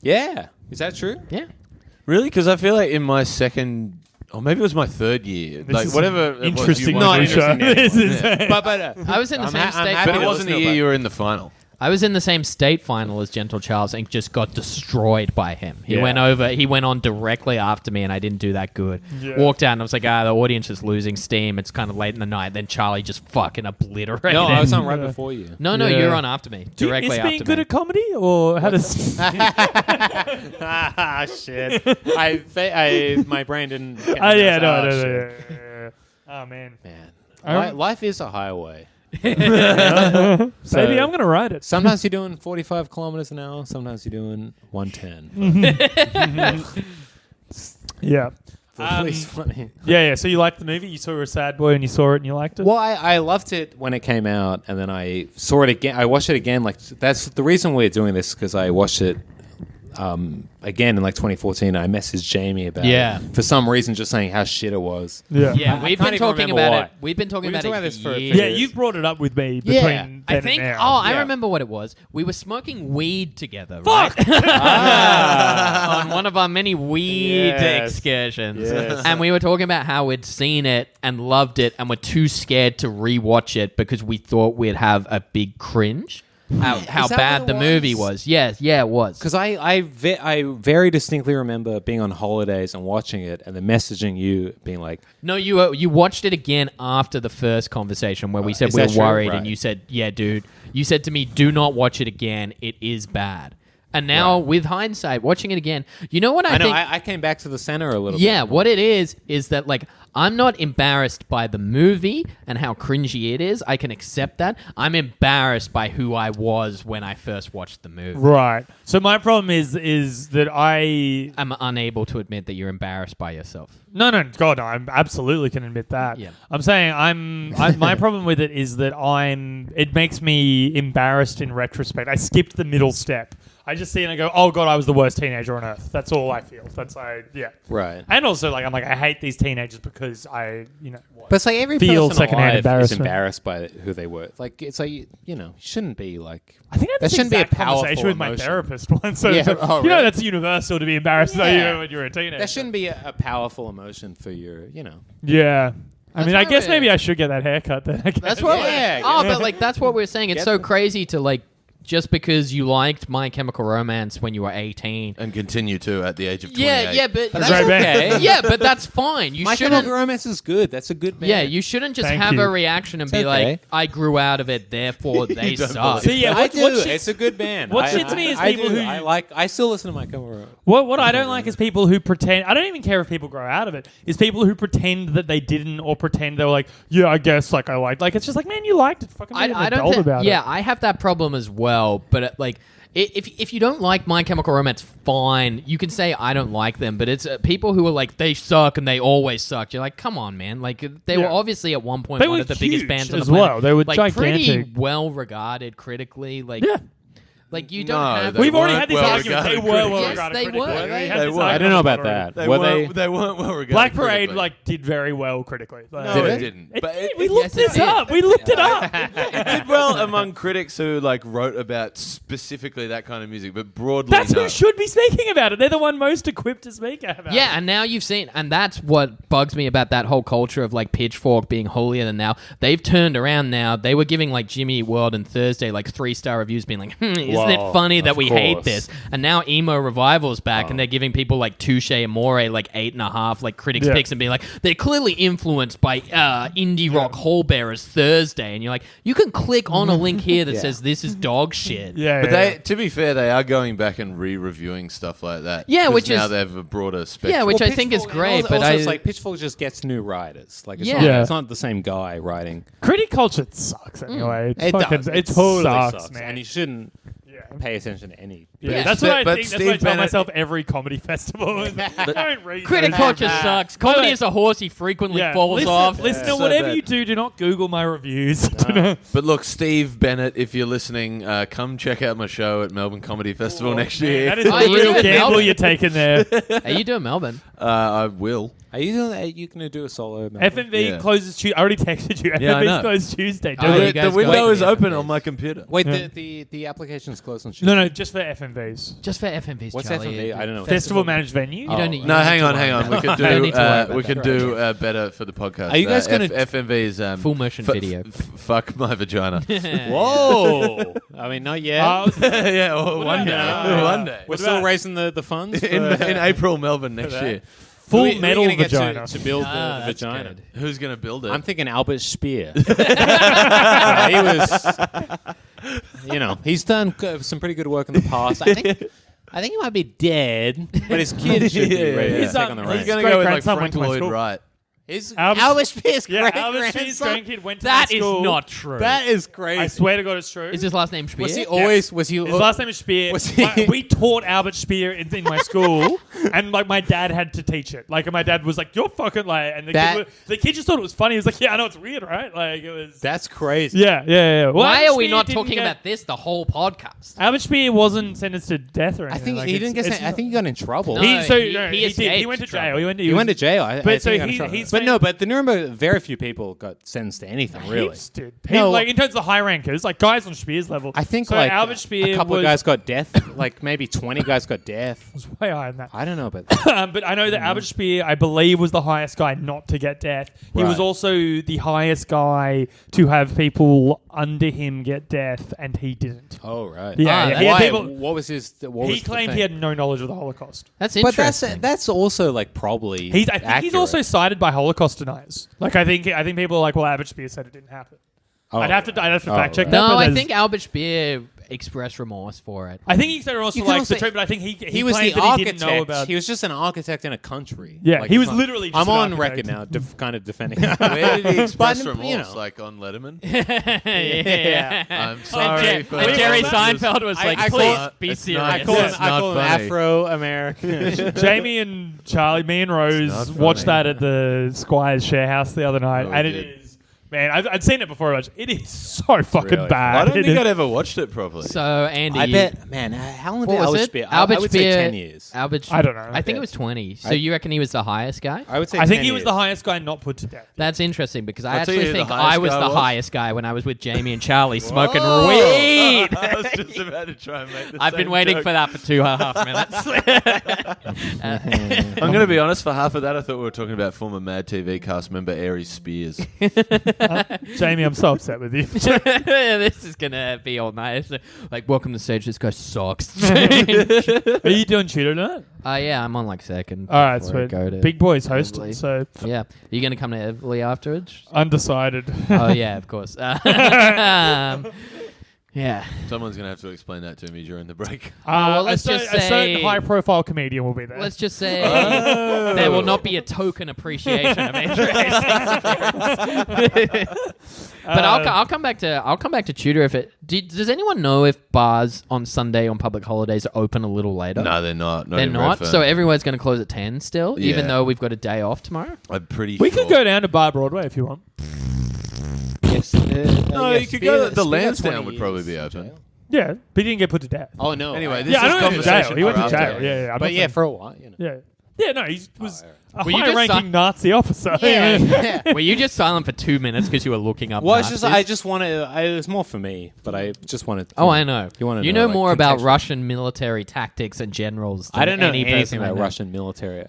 S3: Yeah. Is that true?
S4: Yeah.
S1: Really? Because I feel like in my second, or maybe it was my third year,
S5: This
S1: like
S5: is
S1: whatever. it was,
S5: Interesting.
S1: you
S3: Not
S1: wanted-
S3: interesting to
S5: This is-
S3: But
S4: I was in the
S3: I'm
S4: same
S3: ha- I'm
S4: state.
S3: happy
S1: But
S3: to
S1: it wasn't the
S3: listen
S1: year
S3: about-
S1: you were in the final.
S4: I was in the same state final as Gentle Charles and just got destroyed by him. He
S3: Yeah.
S4: went over. He went on directly after me, and I didn't do that good.
S5: Yeah.
S4: Walked out, and I was like, the audience is losing steam. It's kind of late in the night. Then Charlie just fucking obliterated
S3: No,
S4: him.
S3: I was on right before you.
S4: No,
S5: Yeah.
S4: you're on after me.
S5: Do you
S4: Directly
S5: miss
S4: after
S5: being good
S4: me.
S5: at comedy, or how does?
S3: Ah, shit. My brain didn't.
S5: Oh yeah, no.
S3: shit.
S5: Yeah. Oh man,
S3: Man, life is a highway.
S5: baby, I'm gonna write it.
S3: Sometimes you're doing 45 kilometers an hour. Sometimes you're doing 110.
S5: Yeah,
S3: But at least funny.
S5: yeah. So you liked the movie? You saw a sad boy, and you saw it, and you liked it.
S3: Well, I loved it when it came out, and then I saw it again. I watched it again. Like that's the reason we're doing this, because I watched it again in like 2014. I messaged Jamie about
S4: Yeah.
S3: it for some reason, just saying how shit it was.
S5: Yeah.
S4: Yeah,
S3: I
S4: we've
S3: can't
S4: been
S3: even
S4: talking
S3: remember
S4: about
S3: why.
S4: it. We've been talking
S3: We've been
S4: about
S3: talking
S4: it
S3: about this for
S4: years.
S5: Yeah, you've brought it up with me between then
S4: I
S5: and
S4: think.
S5: now.
S4: Oh, I
S3: Yeah.
S4: remember what it was. We were smoking weed together,
S5: Fuck!
S4: right? On one of our many weed
S3: Yes.
S4: excursions,
S3: Yes.
S4: and we were talking about how we'd seen it and loved it, and were too scared to rewatch it because we thought we'd have a big cringe. How
S3: Is that
S4: bad
S3: what
S4: the
S3: it
S4: movie
S3: was?
S4: was. Yes, yeah, it was.
S3: Because I very distinctly remember being on holidays and watching it, and then messaging you, being like,
S4: No, you watched it again after the first conversation where we said
S3: is
S4: we were
S3: that true?
S4: worried,
S3: Right.
S4: and you said, "Yeah, dude." You said to me, "Do not watch it again. It is bad." And now, with hindsight, watching it again, you know what I
S3: I know,
S4: think?
S3: I came back to the center a little
S4: Yeah,
S3: bit.
S4: what it is that like I'm not embarrassed by the movie and how cringy it is. I can accept that. I'm embarrassed by who I was when I first watched the movie.
S5: Right. So my problem is that I
S4: I'm unable to admit that you're embarrassed by yourself.
S5: no, God, no, I absolutely can admit that.
S4: Yeah.
S5: I'm saying my problem with it is that it makes me embarrassed in retrospect. I skipped the middle step. I just see it and I go, oh god, I was the worst teenager on earth. That's all I feel.
S3: Right.
S5: And also, like, I'm like, I hate these teenagers because I,
S3: But it's like every
S5: feel
S3: person
S5: secondhand
S3: alive is
S5: embarrassment.
S3: embarrassed by who they were. Like, it's like, you shouldn't be like...
S5: I think I had
S3: that
S5: this
S3: shouldn't be a
S5: exact
S3: powerful
S5: conversation with my
S3: emotion.
S5: therapist once. So
S3: Yeah,
S5: it's like,
S3: oh,
S5: you know,
S3: really?
S5: that's universal to be embarrassed about
S3: Yeah.
S5: you when you're a teenager.
S3: That shouldn't be a powerful emotion for your,
S5: Yeah. I mean, I
S4: That's
S5: guess
S4: why
S5: maybe I should get that haircut then. I guess.
S4: That's what.
S3: Yeah.
S4: But like that's what we're saying. It's
S3: Get
S4: so
S3: them.
S4: crazy to like just because you liked My Chemical Romance when you were 18.
S1: And continue to at the age of 28.
S4: Yeah, but
S5: That's right, man.
S3: okay.
S4: yeah, but that's fine. You
S3: My
S4: shouldn't.
S3: Chemical Romance is good. That's a good band.
S4: Yeah, you shouldn't just
S5: Thank
S4: have
S5: you.
S4: a reaction and
S3: It's
S4: be like,
S3: okay.
S4: "I grew out of it, therefore they
S1: don't
S4: suck."
S5: So yeah,
S3: I
S5: what
S3: do.
S5: shit-
S3: It's a good band.
S5: what
S3: I-
S5: shits me is
S3: I
S5: people
S3: do.
S5: who-
S3: I still listen to My Chemical Romance.
S5: What I don't like is people who pretend. I don't even care if people grow out of it. Is people who pretend that they didn't or pretend they were like, yeah, I guess like I liked. Like it's just like, man, you liked it. Fucking be an
S4: I don't
S5: adult
S4: think.
S5: about
S4: Yeah,
S5: it.
S4: I have that problem as well. But like, if you don't like My Chemical Romance, fine. You can say I don't like them. But it's people who are like they suck and they always sucked. You're like, come on, man. Like they were
S5: Yeah.
S4: obviously at one point
S5: They
S4: one
S5: were
S4: of the biggest
S5: huge
S4: bands on the
S5: as
S4: planet.
S5: well. They were
S4: like pretty
S5: gigantic.
S4: well regarded critically. Like
S5: Yeah.
S4: Like you don't
S1: No,
S4: have.
S1: they
S5: We've already
S1: weren't
S5: had this
S1: well
S5: argument. They
S1: regarded
S5: were well
S1: critically.
S5: regarded
S4: Yes, they
S5: critically.
S4: were.
S5: We
S4: They
S5: had
S1: were.
S5: this
S1: I
S3: I
S5: argument
S3: don't know about
S5: already.
S3: that.
S1: They
S3: Were
S1: weren't,
S3: they?
S1: they weren't well regarded.
S5: Black Parade
S1: critically.
S5: like did very well critically. Like,
S1: No,
S3: Did
S1: it
S3: it?
S1: didn't.
S5: It
S1: But
S5: did.
S1: it,
S5: We
S1: it-
S5: looked
S4: yes, it
S5: this
S4: did.
S5: up. We looked it up.
S1: it did well among critics who like wrote about specifically that kind of music, but broadly,
S5: That's
S1: no.
S5: who should be speaking about it. They're the one most equipped to speak about it.
S4: Yeah, and now you've seen, and that's what bugs me about that whole culture of like Pitchfork being holier than thou. They've turned around now. They were giving like Jimmy Eat World and Thursday like 3-star reviews, being like, isn't
S3: Well,
S4: it funny that
S3: of
S4: we hate
S3: course.
S4: this? And now emo revival's back, and they're giving people like Touche Amore like 8.5 like critics
S5: Yeah.
S4: picks, and being like they're clearly influenced by indie rock hall bearers Thursday, and you're like, you can click on a link here that says this is dog shit.
S5: Yeah.
S1: But
S5: yeah.
S1: they, to be fair, they are going back and re-reviewing stuff like that.
S4: Yeah,
S1: 'Cause
S4: which
S1: now
S4: is-
S1: they have a broader spectrum.
S4: Yeah, which I think is
S3: Pitchfork-
S4: great,
S3: and also,
S4: but
S3: it's like Pitchfork just gets new writers. Like it's,
S4: Yeah.
S3: not,
S5: Yeah.
S3: it's not the same guy writing.
S5: Critic culture sucks anyway. It's
S3: It
S5: fucking,
S3: does.
S5: It
S3: totally
S5: sucks, man.
S3: and you shouldn't
S5: Yeah.
S3: pay attention to any.
S5: Yeah, that's what I
S1: But
S5: think. That's
S1: Steve
S5: what I tell
S1: Bennett-
S5: myself every comedy festival. Don't read
S4: critic
S5: those.
S4: culture sucks. Comedy
S5: Wait.
S4: is a horse he frequently
S5: Yeah.
S4: falls
S5: listen,
S4: off.
S5: Listen to
S1: So
S5: whatever
S1: bad.
S5: you do. Do not Google my reviews.
S1: But look, Steve Bennett, if you're listening, come check out my show at Melbourne Comedy Festival next year.
S5: That is
S4: Oh,
S5: a
S4: you
S5: real
S4: do it,
S5: gamble
S4: Melbourne.
S5: you're taking there.
S4: Are you doing Melbourne?
S1: I will.
S3: Are you going to do a solo?
S5: FMV
S1: Yeah.
S5: closes Tuesday. I already texted you.
S1: Yeah, I
S5: FMV
S1: know.
S5: closes Tuesday.
S4: Oh,
S5: Don't
S4: you
S5: it?
S1: The
S4: guys
S1: window
S4: go-
S1: is open on my computer.
S3: Wait,
S5: Yeah.
S3: the application's closed on Tuesday.
S5: No, just for FMVs.
S4: Just for FMVs,
S3: What's
S4: Charlie.
S3: FMV? I don't know.
S5: Festival managed venue.
S4: You don't need.
S1: No,
S4: you
S1: hang
S4: need
S1: on,
S4: to
S1: hang
S4: worry
S1: on. We
S4: about
S1: can
S4: that. You don't
S1: do
S4: need to worry about
S1: we
S4: that.
S1: can do better for the podcast.
S3: Are you guys gonna-
S1: FMV's
S4: Full motion video.
S1: Fuck my vagina.
S3: Whoa! I mean, not yet.
S1: Yeah, well, one day.
S5: about-
S1: One day.
S3: We're still raising the funds
S1: In April, Melbourne next year.
S5: Full
S3: Who are we
S5: metal
S3: gonna get
S5: vagina.
S3: to build
S4: Ah,
S3: the
S4: that's
S3: vagina.
S4: good.
S1: Who's gonna build it?
S3: I'm thinking Albert Speer. He was, he's done some pretty good work in the past. I think he might be dead, but his kid should be
S1: Yeah,
S3: ready
S1: yeah.
S3: to
S5: He's,
S3: take on the
S5: he's
S3: reins.
S1: He's gonna go with like
S5: great-grandson
S1: Frank
S5: went to my
S1: Lloyd
S5: school.
S1: Wright.
S3: Is
S5: Albert
S3: Speer's
S5: Yeah,
S3: great
S5: Albert Speer's
S3: grandson?
S5: grandkid went to
S4: That
S5: my
S4: is
S5: school.
S4: not true.
S3: That is crazy.
S5: I swear to God, it's true.
S4: Is his last name Speer?
S3: Was he always? Was he?
S5: His last name is Speer.
S3: Was he-
S5: We taught Albert Speer in my school, and like my dad had to teach it. Like my dad was like, "You're fucking like," and the kid just thought it was funny. He was like, "Yeah, I know it's weird, right?" Like it was.
S3: That's crazy.
S5: Yeah. Well,
S4: Why
S5: Albert
S4: are we
S5: Speer
S4: not
S5: didn't
S4: talking
S5: get-
S4: about this the whole podcast?
S5: Albert Speer wasn't sentenced to death or
S3: I
S5: anything.
S3: think
S5: like,
S3: he didn't get.
S5: it's
S3: I think he got in trouble.
S4: No,
S5: He
S4: he
S5: did. He
S4: escaped
S5: went to jail.
S4: trouble.
S5: He
S3: went to jail. I
S5: But
S3: think
S5: so
S3: he got in
S5: he-
S3: trouble.
S5: he's
S3: but
S5: been-
S3: no, but the Nuremberg, very few people got sentenced to anything really.
S5: Heaps did.
S3: No.
S5: Like in terms of the high rankers, like guys on Speer's level.
S3: I think
S5: so
S3: like
S5: Albert Speer
S3: a couple
S5: was
S3: of guys got death. Like maybe 20 guys got death.
S5: was way higher than that.
S3: I don't know, but
S5: But I know that Albert Speer, I believe, was the highest guy not to get death. He was
S3: Right.
S5: also the highest guy to have people under him get death, and he didn't.
S3: oh right.
S5: Yeah,
S4: yeah.
S5: He had
S3: Why?
S5: people-
S3: What was his? What
S5: he
S3: was the
S5: claimed
S3: thing?
S5: he had no knowledge of the Holocaust.
S4: That's
S3: But
S4: interesting.
S3: that's also like probably.
S5: I think he's
S3: accurate.
S5: also cited by Holocaust deniers. Like I think people are like, well, Albert Speer said it didn't happen.
S3: Oh,
S5: I'd have to fact check
S3: right.
S5: that.
S4: no,
S5: but
S4: I
S5: there's-
S4: think Albert Speer expressed remorse for it.
S5: I think he said also
S3: You can
S5: like
S3: also-
S5: the truth, but I think he
S3: was
S5: claimed
S3: the
S5: that he didn't know
S3: architect.
S5: about.
S3: He was just an architect in a country.
S5: Yeah, he
S3: it's
S5: was
S3: not-
S5: literally just
S3: I'm
S5: an
S3: on
S5: architect.
S3: record now, kind of defending.
S1: Where did he express
S3: But,
S1: remorse?
S3: you know.
S1: Like on Letterman?
S4: yeah.
S1: I'm sorry
S4: And,
S1: for
S4: and Jerry
S1: this-
S4: Seinfeld was like,
S3: I
S4: please
S3: call-
S4: be
S1: it's
S4: serious.
S1: not-
S3: I call
S1: It's
S3: him, I
S1: not
S3: call him
S1: funny.
S3: Afro-American.
S5: Jamie and Charlie, me and
S1: not
S5: Rose
S1: funny.
S5: watched that at the Squire's share house the other night,
S1: Oh, we
S5: and it
S1: did.
S5: is Man, I'd seen it before. It is so fucking
S3: Really?
S5: bad.
S1: I don't
S5: It
S1: think
S5: is-
S1: I'd ever watched it properly.
S4: So Andy,
S3: I bet, man, how long
S4: what
S3: did
S4: was
S3: Albert
S4: it?
S3: Speer?
S4: Albert
S3: I would
S4: Speer,
S3: say 10 years.
S5: I don't know.
S4: I think it was 20. So you reckon he was the highest guy?
S3: I would say
S5: I think
S3: 10
S5: he was
S3: years.
S5: the highest guy not put to death.
S4: That's interesting because I
S1: I'll tell you
S4: actually
S1: who the
S4: think
S1: highest
S4: I was
S1: guy
S4: the
S1: was.
S4: highest guy when I was with Jamie and Charlie smoking
S1: Whoa!
S4: weed.
S1: I was just about to try and make the
S4: I've been
S1: same
S4: waiting
S1: joke.
S4: for that for 2.5 minutes.
S1: I'm going to be honest, for half of that, I thought we were talking about former Mad TV cast member Aries Spears.
S5: Jamie, I'm so upset with you.
S4: This is gonna be all night. Like, welcome to the stage. This guy sucks.
S5: Are you doing tutor tonight?
S4: Yeah, I'm on like second.
S5: All right,
S4: before I
S5: sweet.
S4: go to
S5: Big Boy's
S4: Wembley.
S5: hosting, so
S4: Yeah, are you gonna come to Everly afterwards?
S5: undecided.
S4: Oh yeah, of course. Yeah.
S1: Someone's going to have to explain that to me during the break.
S4: well, let's
S5: a
S4: just
S5: certain
S4: say-
S5: high-profile comedian will be there.
S4: Let's just say there will not be a token appreciation of Andrew Hastings. But I'll come back to tutor if it. Does anyone know if bars on Sunday on public holidays are open a little later?
S1: No, they're not.
S4: They're
S1: in
S4: not.
S1: Redfern.
S4: So everyone's going to close at 10 still, even
S1: Yeah.
S4: though we've got a day off tomorrow.
S1: I'm pretty
S5: we
S1: sure.
S5: could go down to Bar Broadway if you want.
S3: Yes,
S1: No, you could go. The Lansdowne would probably be open.
S5: Yeah, but he didn't get put to death.
S3: Oh no.
S1: Anyway, this
S5: Yeah, I
S1: is
S5: know he went to jail.
S1: conversation
S5: He went
S1: for
S5: to jail.
S1: after.
S5: Yeah. I'm
S3: But
S5: not
S3: yeah,
S5: saying-
S3: for a while, you know.
S5: Yeah. Yeah, no, he was a
S4: Were you just
S5: high-ranking Nazi officer.
S3: Yeah.
S4: Were you just silent for 2 minutes because you were looking up?
S3: Well, it's just
S4: Nazis?
S3: I just wanted. It was more for me, but I just wanted.
S4: Oh, I know.
S3: You wanna
S4: You
S3: know,
S4: know
S3: like,
S4: more about
S3: contextual-
S4: Russian military tactics and generals. Than
S3: I don't know
S4: any
S3: anything
S4: person I
S3: about
S4: know.
S3: Russian military.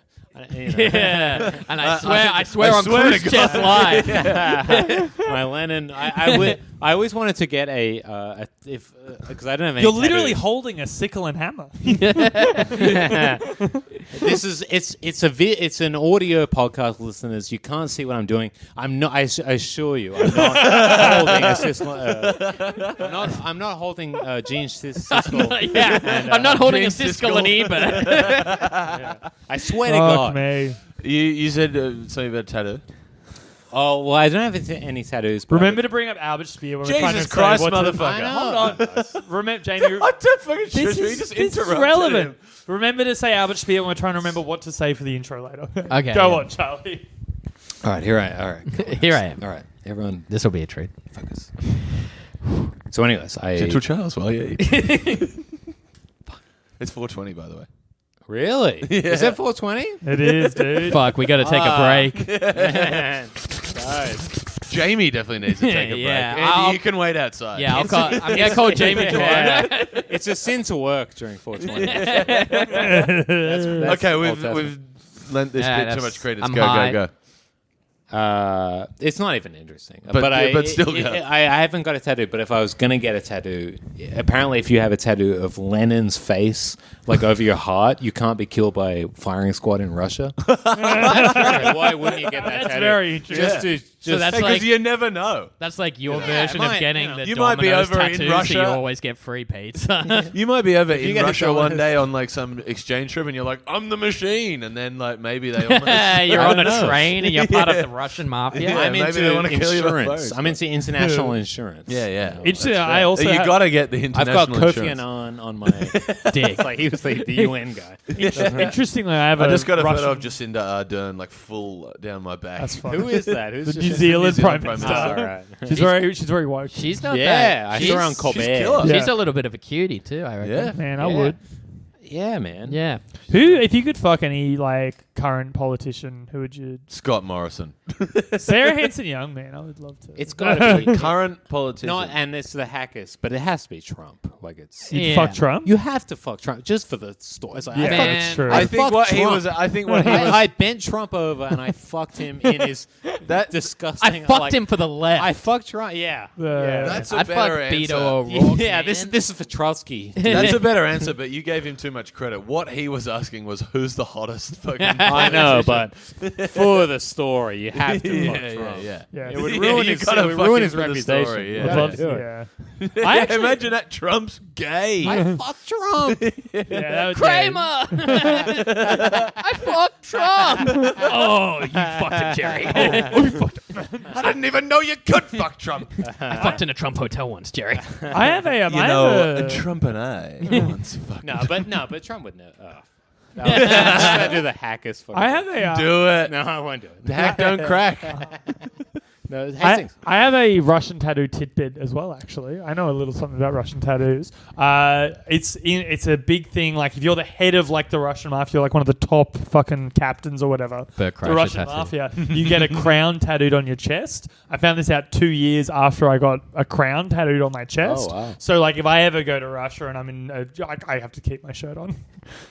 S4: Yeah, and I swear
S1: I
S4: on
S1: swear to
S4: Khrushchev's
S1: God.
S4: life.
S3: My Lenin. I always wanted to get a if because I don't have any.
S5: You're literally
S3: tattoos.
S5: holding a sickle and hammer.
S3: This is it's an audio podcast, listeners. You can't see what I'm doing. I'm not. I assure you, I'm not holding a siskel. I'm not holding Gene Siskel.
S4: Yeah,
S3: And,
S4: I'm not holding a
S1: James
S4: Siskel and Ebert.
S3: I swear to
S5: Fuck
S3: God.
S5: me.
S1: You said something about tattoo.
S3: Oh well, I don't have any tattoos. But
S5: Remember to bring up Albert Speer when we're trying to
S1: Jesus
S5: say
S1: Christ,
S5: what to-
S1: motherfucker.
S3: I
S5: Hold on. Remember, Jamie.
S1: I don't fucking
S5: This
S1: shush me.
S5: is,
S1: Just
S5: this is
S1: interrupted
S5: relevant.
S1: him.
S5: Remember to say Albert Speer when we're trying to remember what to say for the intro later.
S4: Okay,
S5: Go
S4: yeah.
S5: on, Charlie.
S3: All right, all right,
S4: Here I am.
S3: all right. Everyone,
S4: This will be a treat.
S3: focus. So, anyways,
S1: Gentle Charles, while you eat. It's 4:20, by the way.
S3: really is that 420?
S5: It is, dude.
S4: Fuck, we got to take a break.
S3: Guys.
S1: Jamie definitely needs to take a break.
S4: Yeah,
S1: Andy,
S4: I'll-
S1: you can wait outside.
S4: Yeah, I'm gonna call Jamie to
S3: Yeah.
S4: work.
S3: It's a sin to work during 420. That's
S1: Okay,
S3: Old
S1: we've
S3: Testament.
S1: lent this
S4: Yeah,
S1: bit too
S4: that's-
S1: much credence.
S4: I'm
S1: Go,
S4: high.
S1: go, go.
S3: It's not even interesting.
S1: But still go.
S3: I haven't got a tattoo, but if I was going to get a tattoo, apparently if you have a tattoo of Lenin's face, like over your heart, you can't be killed by firing squad in Russia. Why wouldn't you get that
S5: That's
S3: tattoo?
S5: very interesting.
S3: Just
S4: that's
S1: Because
S4: like-
S1: you never know.
S4: That's like your
S3: Yeah,
S4: version
S3: it might,
S4: of getting
S3: you know.
S4: the
S1: You might be
S4: Domino's
S1: over in
S4: tattoo, so
S1: Russia.
S4: you always get free pizza.
S1: You might be over
S3: you
S1: in
S3: get a
S1: Russia
S3: dollar-
S1: one day on like some exchange trip, and you're like, "I'm the machine," and then like maybe they almost
S4: You're
S1: I
S4: on
S1: don't
S4: a
S1: know.
S4: train and you're part of the Russian mafia.
S1: Yeah,
S3: I'm
S1: maybe they wanna
S3: into
S1: kill you by
S3: insurance.
S1: phone.
S3: I'm into international insurance.
S1: Yeah, yeah.
S5: Interesting.
S1: That's
S5: I
S1: fair.
S5: also
S1: you
S5: have-
S1: got to get the
S3: I've
S1: international
S3: got Kofi
S1: insurance.
S3: Annan on my
S4: Dick.
S3: Like he was the UN guy.
S5: Interestingly, I have
S1: I
S5: a
S1: just got a
S5: Russian,
S1: photo of Jacinda Ardern like full down my back.
S5: That's funny.
S3: Who is that? Who's
S5: The
S3: just
S5: New Zealand Prime
S1: Prime
S5: Minister.
S1: Minister.
S3: Oh, right.
S5: She's very woke.
S4: She's not
S3: Yeah,
S4: that.
S3: I
S4: she's,
S3: saw her on Colbert.
S1: she's killer.
S5: Yeah.
S4: She's a little bit of a cutie too, I reckon.
S1: Yeah.
S5: Man, I
S3: Yeah.
S5: would.
S3: Yeah, man.
S4: Yeah.
S5: Who, if you could fuck any like current politician, who would you?
S1: Scott Morrison.
S5: Sarah Hanson Young, man, I would love to.
S3: It's got to be
S1: Current politician.
S3: not, and it's the hackers, but it has to be Trump. Like it's
S5: You'd
S4: Yeah.
S5: fuck Trump.
S3: you have to fuck Trump just for the story. It's like,
S5: Yeah,
S3: I,
S4: Man,
S5: that's true.
S1: I think
S3: fucked
S1: what he
S3: Trump.
S1: was. I think what he was.
S3: I bent Trump over and I fucked him in his
S1: That
S3: disgusting.
S4: I fucked
S3: like,
S4: him for the left.
S3: I fucked Trump. Yeah.
S5: Yeah.
S1: That's a
S4: I'd
S1: better
S4: fuck
S1: answer.
S4: Beto O'Rourke.
S3: Yeah,
S4: man.
S3: this is for Trotsky.
S1: That's a better answer, but you gave him too much credit. What he was asking was, "Who's the hottest fucking?"
S3: I know,
S1: politician?
S3: but for the story, you have to fuck
S1: yeah,
S3: Trump.
S1: yeah.
S5: Yeah.
S3: It would
S1: Yeah,
S3: ruin
S1: you
S3: his,
S1: gotta
S3: it would
S1: fuck
S3: ruin
S1: him
S3: his
S1: for the
S3: reputation.
S1: story,
S3: You
S1: yeah.
S5: I'd
S3: gotta
S5: love
S3: do
S5: to.
S3: it.
S5: Yeah.
S1: I imagine that Trump's gay.
S3: I fucked Trump.
S5: Yeah, that would,
S4: Kramer! I fucked Trump! Oh, you fucked him, Jerry. Oh, you fucked him.
S1: I didn't even know you could fuck Trump.
S4: I fucked in a Trump hotel once, Jerry.
S5: I have a.
S1: You
S5: I
S1: know,
S5: have a
S1: Trump and I once fucked.
S3: No, but Trump would know. I'm just gonna do the hackers for
S5: I have a.
S1: Do it.
S3: No, I won't do it.
S1: The hack don't crack.
S3: No,
S5: I
S3: Hastings.
S5: have a Russian tattoo tidbit as well. Actually, I know a little something about Russian tattoos. It's a big thing. Like if you're the head of like the Russian mafia, like one of the top fucking captains or whatever,
S4: Bert
S5: the
S4: Kreischer
S5: Russian
S4: tattoo.
S5: mafia, you get a crown tattooed on your chest. I found this out 2 years after I got a crown tattooed on my chest.
S3: Oh, wow.
S5: So like if I ever go to Russia and I'm in, I have to keep my shirt on.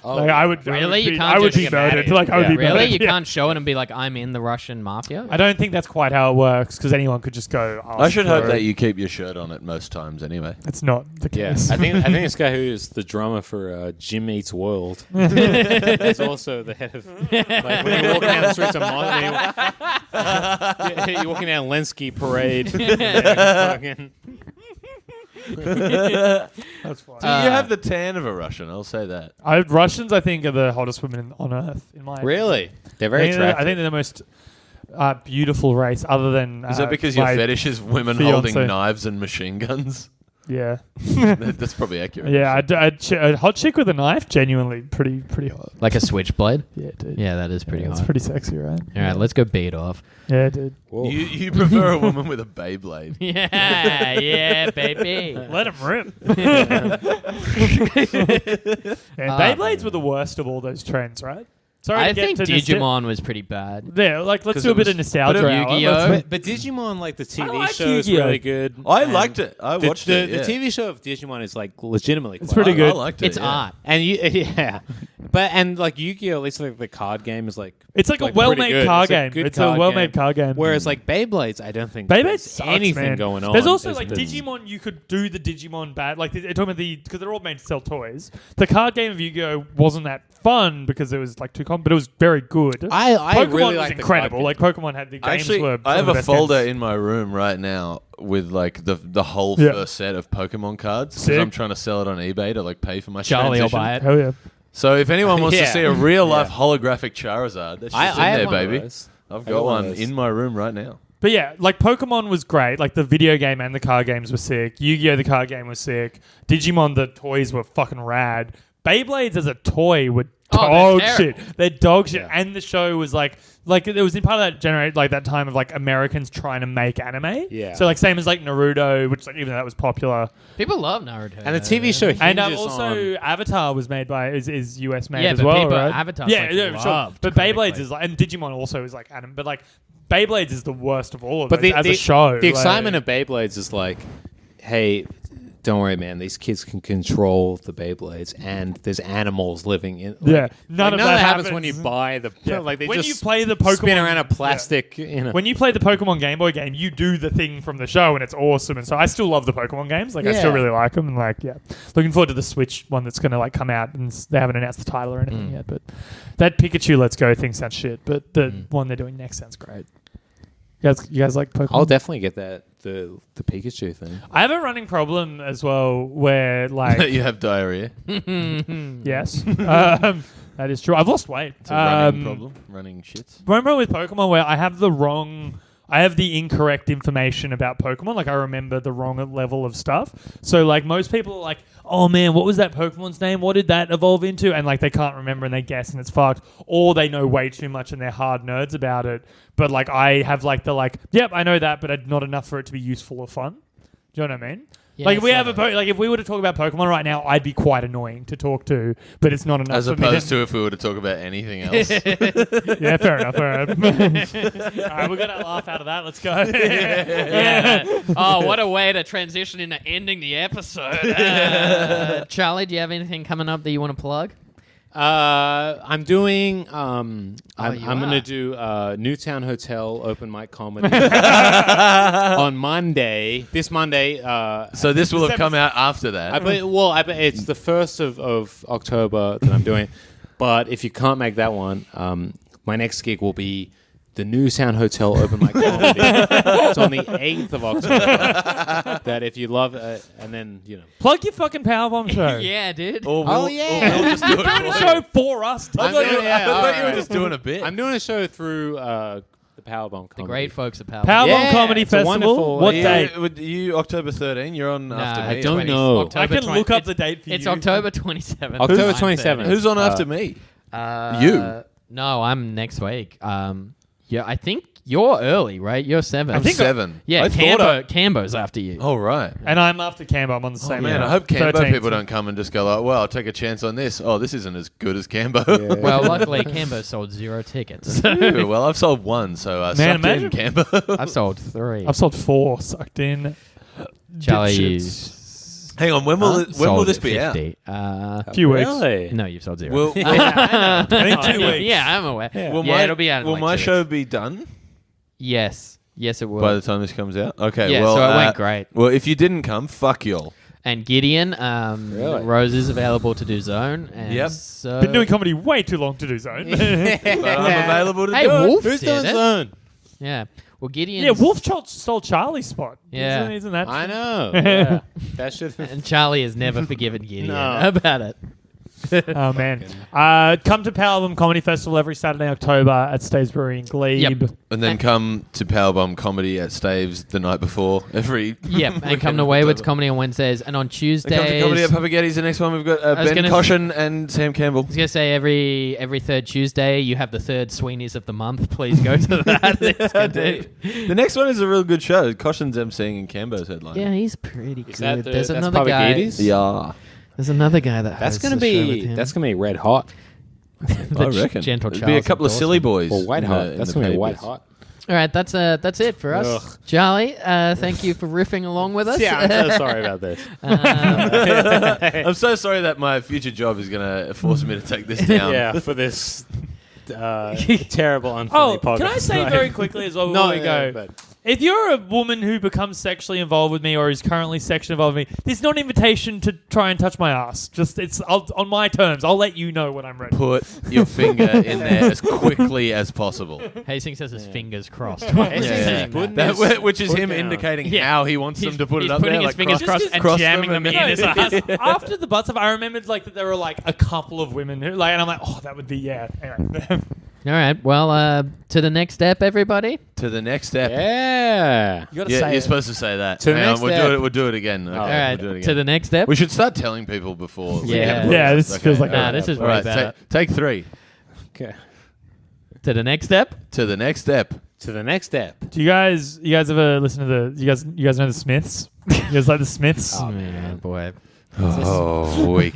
S3: Oh,
S5: Like I would
S4: Really? You can't
S5: I would
S4: just
S5: be
S4: get
S5: murdered.
S3: mad.
S5: Like I would be
S4: Really?
S5: murdered.
S4: You
S5: Yeah.
S4: can't show it and be like, I'm in the Russian mafia?
S5: I don't think that's quite how it works because anyone could just go.
S1: I should hope
S5: for
S1: that
S5: it.
S1: you keep your shirt on it most times anyway.
S5: It's not the
S3: Yeah,
S5: case.
S3: I think this guy who is the drummer for Jim Eats World is also the head of. Like when you're walking down the streets of you're walking down Lenski Parade. Fucking-
S5: That's fine.
S1: You have the tan of a Russian, I'll say that.
S5: Russians, I think, are the hottest women on earth. In my
S3: Really, they're
S5: I
S3: very
S5: think
S3: attractive.
S5: I think they're the most beautiful race, other than.
S1: Is that because your
S5: my
S1: fetish is women
S5: fiance.
S1: holding knives and machine guns?
S5: Yeah,
S1: That's probably accurate.
S5: yeah. A hot chick with a knife, genuinely pretty hot.
S4: Like a switchblade?
S5: Yeah, dude.
S4: Yeah, that is pretty
S5: It's
S4: hot.
S5: pretty sexy, right?
S4: All right, let's go beat off.
S5: Yeah, dude.
S3: Whoa.
S1: You prefer a woman with a Beyblade.
S4: Yeah, baby.
S5: Let him rip. Beyblades were the worst of all those trends, right? Sorry,
S4: I
S5: to get
S4: think
S5: to
S4: Digimon was pretty bad.
S5: Yeah, like let's
S1: 'Cause
S5: do a
S1: it
S5: bit
S1: was-
S5: of nostalgia.
S1: but
S5: hour.
S4: Yu-Gi-Oh!
S5: Let's-
S3: But Digimon, like the TV
S5: like
S3: show, is
S5: Yu-Gi-Oh!
S3: really good.
S1: I
S3: And
S1: liked it. I watched
S3: the,
S1: it.
S3: The TV show of Digimon is like legitimately.
S5: It's
S3: quite
S5: pretty
S3: good.
S1: I
S5: good.
S1: liked it.
S4: It's
S1: yeah.
S4: art.
S3: And yeah, and like Yu-Gi-Oh, at least like the card game is like
S5: It's like a
S3: pretty
S5: well-made
S3: good.
S5: card
S3: It's a
S5: game.
S3: good
S5: It's a
S3: card
S5: well-made card game.
S3: Whereas like Beyblades, I don't think
S5: Beyblades
S3: there's
S5: sucks,
S3: anything
S5: man.
S3: going on.
S5: There's also
S3: It's
S5: like
S3: the-
S5: Digimon. You could do the Digimon bad. Like they're talking about because they're all made to sell toys. The card game of Yu-Gi-Oh wasn't that fun because it was like too common, but it was very good.
S3: I
S5: Pokemon
S3: really
S5: was
S3: like the
S5: incredible.
S3: card
S5: Like Pokemon had the games
S1: Actually,
S5: were.
S1: I
S5: some
S1: have
S5: of
S1: a
S5: the best
S1: folder
S5: games.
S1: in my room right now with like the whole
S5: Yeah.
S1: first set of Pokemon cards because
S5: Sick.
S1: I'm trying to sell it on eBay to like pay for my
S4: Charlie will
S1: transition.
S4: buy it.
S5: Hell yeah.
S1: So if anyone wants
S3: Yeah.
S1: to see a real life holographic Charizard, that's just in
S3: have
S1: there,
S3: one of
S1: baby.
S3: those.
S1: I've
S3: I
S1: got
S3: one of
S1: one
S3: those.
S1: in my room right now.
S5: But yeah, like Pokemon was great. Like the video game and the card games were sick. Yu-Gi-Oh! The card game was sick. Digimon, the toys were fucking rad. Beyblades as a toy were
S4: Oh,
S5: dog
S4: they're
S5: shit.
S4: terrible.
S5: They're dog shit.
S3: Yeah.
S5: And the show was like it was in part of that that time of like Americans trying to make anime.
S3: Yeah.
S5: So like same as like Naruto, which like even though that was popular.
S4: People love Naruto.
S3: And the TV show hinges
S5: And also
S3: on.
S5: Avatar was made by is US made
S4: Yeah,
S5: as
S4: but
S5: well,
S4: people-
S5: right?
S4: Avatar's,
S5: yeah,
S4: like,
S5: yeah, sure.
S4: loved
S5: But
S4: critically.
S5: Beyblades is like, and Digimon also is like anime, but like Beyblades is the worst of all of
S3: But
S5: those as a show.
S3: the
S5: like-
S3: excitement of Beyblades is like, hey, don't worry, man. These kids can control the Beyblades, and there's animals living in. Like,
S5: Yeah, none of that
S3: happens when you buy the.
S5: Yeah.
S3: Like they
S5: when
S3: just
S5: you play the Pokemon,
S3: spin around a
S5: yeah.
S3: plastic. You know.
S5: When you play the Pokemon Game Boy game, you do the thing from the show, and it's awesome. And so I still love the Pokemon games. Like I still
S3: Yeah.
S5: really like them. And like looking forward to the Switch one that's going to like come out, and they haven't announced the title or anything yet. But that Pikachu Let's Go thing sounds shit. But the one they're doing next sounds great. You guys like Pokemon?
S3: I'll definitely get that the Pikachu thing.
S5: I have a running problem as well, where like
S1: You have diarrhea.
S5: yes, that is true. I've lost weight.
S1: It's a running problem. Running shits.
S5: Remember with Pokemon where I have the incorrect information about Pokemon. Like I remember the wrong level of stuff. So like most people are like, oh man, what was that Pokemon's name? What did that evolve into? And like they can't remember and they guess and it's fucked. Or they know way too much and they're hard nerds about it. But like I have like yep, I know that, but not enough for it to be useful or fun. Do you know what I mean?
S4: Yeah,
S5: like if we
S4: sort
S5: have
S4: of.
S5: if we were to talk about Pokemon right now, I'd be quite annoying to talk to, but it's not enough.
S1: As
S5: for me
S1: opposed to if we were to talk about anything else.
S5: yeah, fair enough. All right, we're gonna laugh out of that. Let's go.
S4: Yeah. Oh, what a way to transition into ending the episode. Charlie, do you have anything coming up that you want to plug?
S3: I'm doing. I'm
S4: you
S3: gonna
S4: are.
S3: do Newtown Hotel open mic comedy on Monday. This Monday.
S1: So this will have come out after that.
S3: I bet it's the 1st of October that I'm doing. But if you can't make that one, my next gig will be the Newtown Hotel open mic comedy. It's on the 8th of October. That if you love it, and then
S5: Plug your fucking Powerbomb show.
S4: Yeah, dude.
S1: Or
S3: Oh,
S1: we'll
S3: yeah.
S1: just do it.
S5: Doing a show for us.
S1: I thought,
S3: doing- yeah,
S1: I thought you were
S3: alright.
S1: just doing a bit.
S3: I'm doing a show through the Powerbomb comedy.
S4: The great folks at Power.
S5: Powerbomb
S3: Yeah,
S5: Comedy
S3: it's a
S5: Festival.
S3: wonderful-
S5: What
S3: Yeah.
S5: date?
S1: You October 13. You're on after me.
S3: I don't know.
S5: I can look up the date for you.
S4: It's October 27th.
S3: October
S4: I'm
S3: 27th.
S1: Who's on after me? You.
S4: No, I'm next week. Yeah, I think You're early, right? You're 7.
S1: I'm 7.
S4: Yeah,
S1: I thought
S4: Cambo's after you.
S1: Oh, right.
S5: And I'm after Cambo. I'm on the
S1: Oh,
S5: same.
S1: man,
S5: level.
S1: I hope Cambo
S5: 13,
S1: people
S5: so-
S1: don't come and just go like, well, I'll take a chance on this. Oh, this isn't as good as Cambo.
S4: Well, luckily, Cambo sold 0 tickets.
S1: Ooh, well, I've sold 1, so sucked in,
S5: imagine-
S1: Cambo.
S4: I've sold 3.
S5: I've sold 4. Sucked in.
S4: Charlie,
S5: Dipshits.
S1: Hang on, when will
S4: sold
S1: this be out?
S4: 50.
S5: Few weeks.
S3: Really?
S4: No, you've sold 0.
S1: Will,
S5: I think 2 weeks.
S4: Yeah, I'm aware.
S1: will
S4: Yeah,
S1: my,
S4: it'll be out in
S1: will
S4: like
S1: my
S4: 2
S1: show
S4: weeks.
S1: be done
S4: Yes, it will.
S1: by the time this comes out? Okay,
S4: Yeah,
S1: well,
S4: so it went great.
S1: Well, if you didn't come, fuck y'all.
S4: And Gideon,
S3: Really?
S4: Rose is available to do Zone. And
S1: Yep.
S4: so
S5: Been doing comedy way too long to do Zone.
S1: But I'm available to
S4: Hey,
S1: do it.
S4: Wolf
S3: Who's
S4: did
S3: doing
S4: it.
S3: Zone?
S4: Yeah. Well, Gideon.
S5: Yeah, Wolf stole Charlie's spot.
S4: Yeah.
S5: Isn't that?
S3: I know. Yeah. That should.
S4: And Charlie has never forgiven Gideon
S3: No.
S4: about it.
S5: Oh man! Come to Powerbomb Comedy Festival every Saturday, October at Staves Brewery in Glebe.
S4: Yep.
S1: And then come to Powerbomb Comedy at Staves the night before every.
S4: Yep. And
S1: weekend
S4: come to
S1: in
S4: Wayward's
S1: October.
S4: Comedy on Wednesdays. And on
S1: And
S4: Tuesdays.
S1: come to Comedy at Papagetti's. The next one we've got
S4: was
S1: Ben
S4: gonna-
S1: Caution and Sam Campbell.
S4: I was going to say every third Tuesday, you have the third Sweeney's of the month. Please go to that. It's good.
S1: The next one is a real good show. Caution's emceeing and Cambo's headline.
S4: Yeah, he's pretty
S3: Is
S4: good.
S3: that the,
S4: There's
S3: that's
S4: another guy.
S3: Papagetti's?
S1: Yeah.
S4: There's another guy that
S3: That's
S4: hosts
S3: gonna
S4: the show with
S3: be
S4: him.
S3: red hot.
S1: I reckon.
S4: Gentle
S1: It'd be a
S4: Charles
S1: couple of silly
S4: Dawson.
S1: boys.
S3: Or white
S1: in
S3: hot.
S1: the- in
S3: That's
S1: the
S3: gonna be white
S1: papers.
S3: hot.
S4: All right, that's it for us.
S3: Ugh.
S4: Charlie, thank you for riffing along with us.
S3: Yeah, I'm so sorry about this.
S1: I'm so sorry that my future job is going to force me to take this down.
S3: Yeah, for this terrible, unfunny
S5: Oh,
S3: podcast.
S5: can I say very quickly as well before
S3: No,
S5: we go?
S3: but
S5: If you're a woman who becomes sexually involved with me or is currently sexually involved with me, there's not an invitation to try and touch my ass. Just on my terms. I'll let you know when I'm ready.
S1: Put your finger in there as quickly as possible.
S4: Hastings has his fingers crossed.
S3: Hastings
S1: Yeah,
S3: is
S1: yeah.
S3: putting
S1: That-
S3: his
S1: which is
S3: foot
S1: him
S3: down.
S1: indicating
S4: Yeah.
S1: how he wants them to put
S4: He's
S1: it up
S4: putting
S1: there.
S4: his fingers
S1: cross-
S4: crossed and
S1: cross
S4: jamming them in
S5: No,
S4: his ass.
S5: after the butt stuff, I remembered that there were a couple of women who and I'm like, oh, that would be Anyway.
S4: All right, well, to the next step, everybody.
S1: To the next step.
S3: Yeah.
S5: You gotta
S1: Yeah,
S5: say
S1: you're
S5: it.
S1: supposed to say that.
S3: To the
S1: Hang on,
S3: next
S1: we'll
S3: step.
S1: do it. We'll do it again. Okay,
S4: All right,
S1: we'll do it again.
S4: to the next step.
S1: We should start telling people before. we
S4: Yeah.
S1: get the
S5: Yeah,
S1: podcast.
S5: this feels like
S4: Nah, this is
S1: All
S4: way
S1: right,
S4: better.
S1: take 3.
S3: Okay.
S4: To the next step.
S1: To the next step.
S3: To the next step.
S5: Do you guys ever listen to you guys know the Smiths? You guys like the Smiths?
S4: Oh man, boy.
S1: Oh, weak.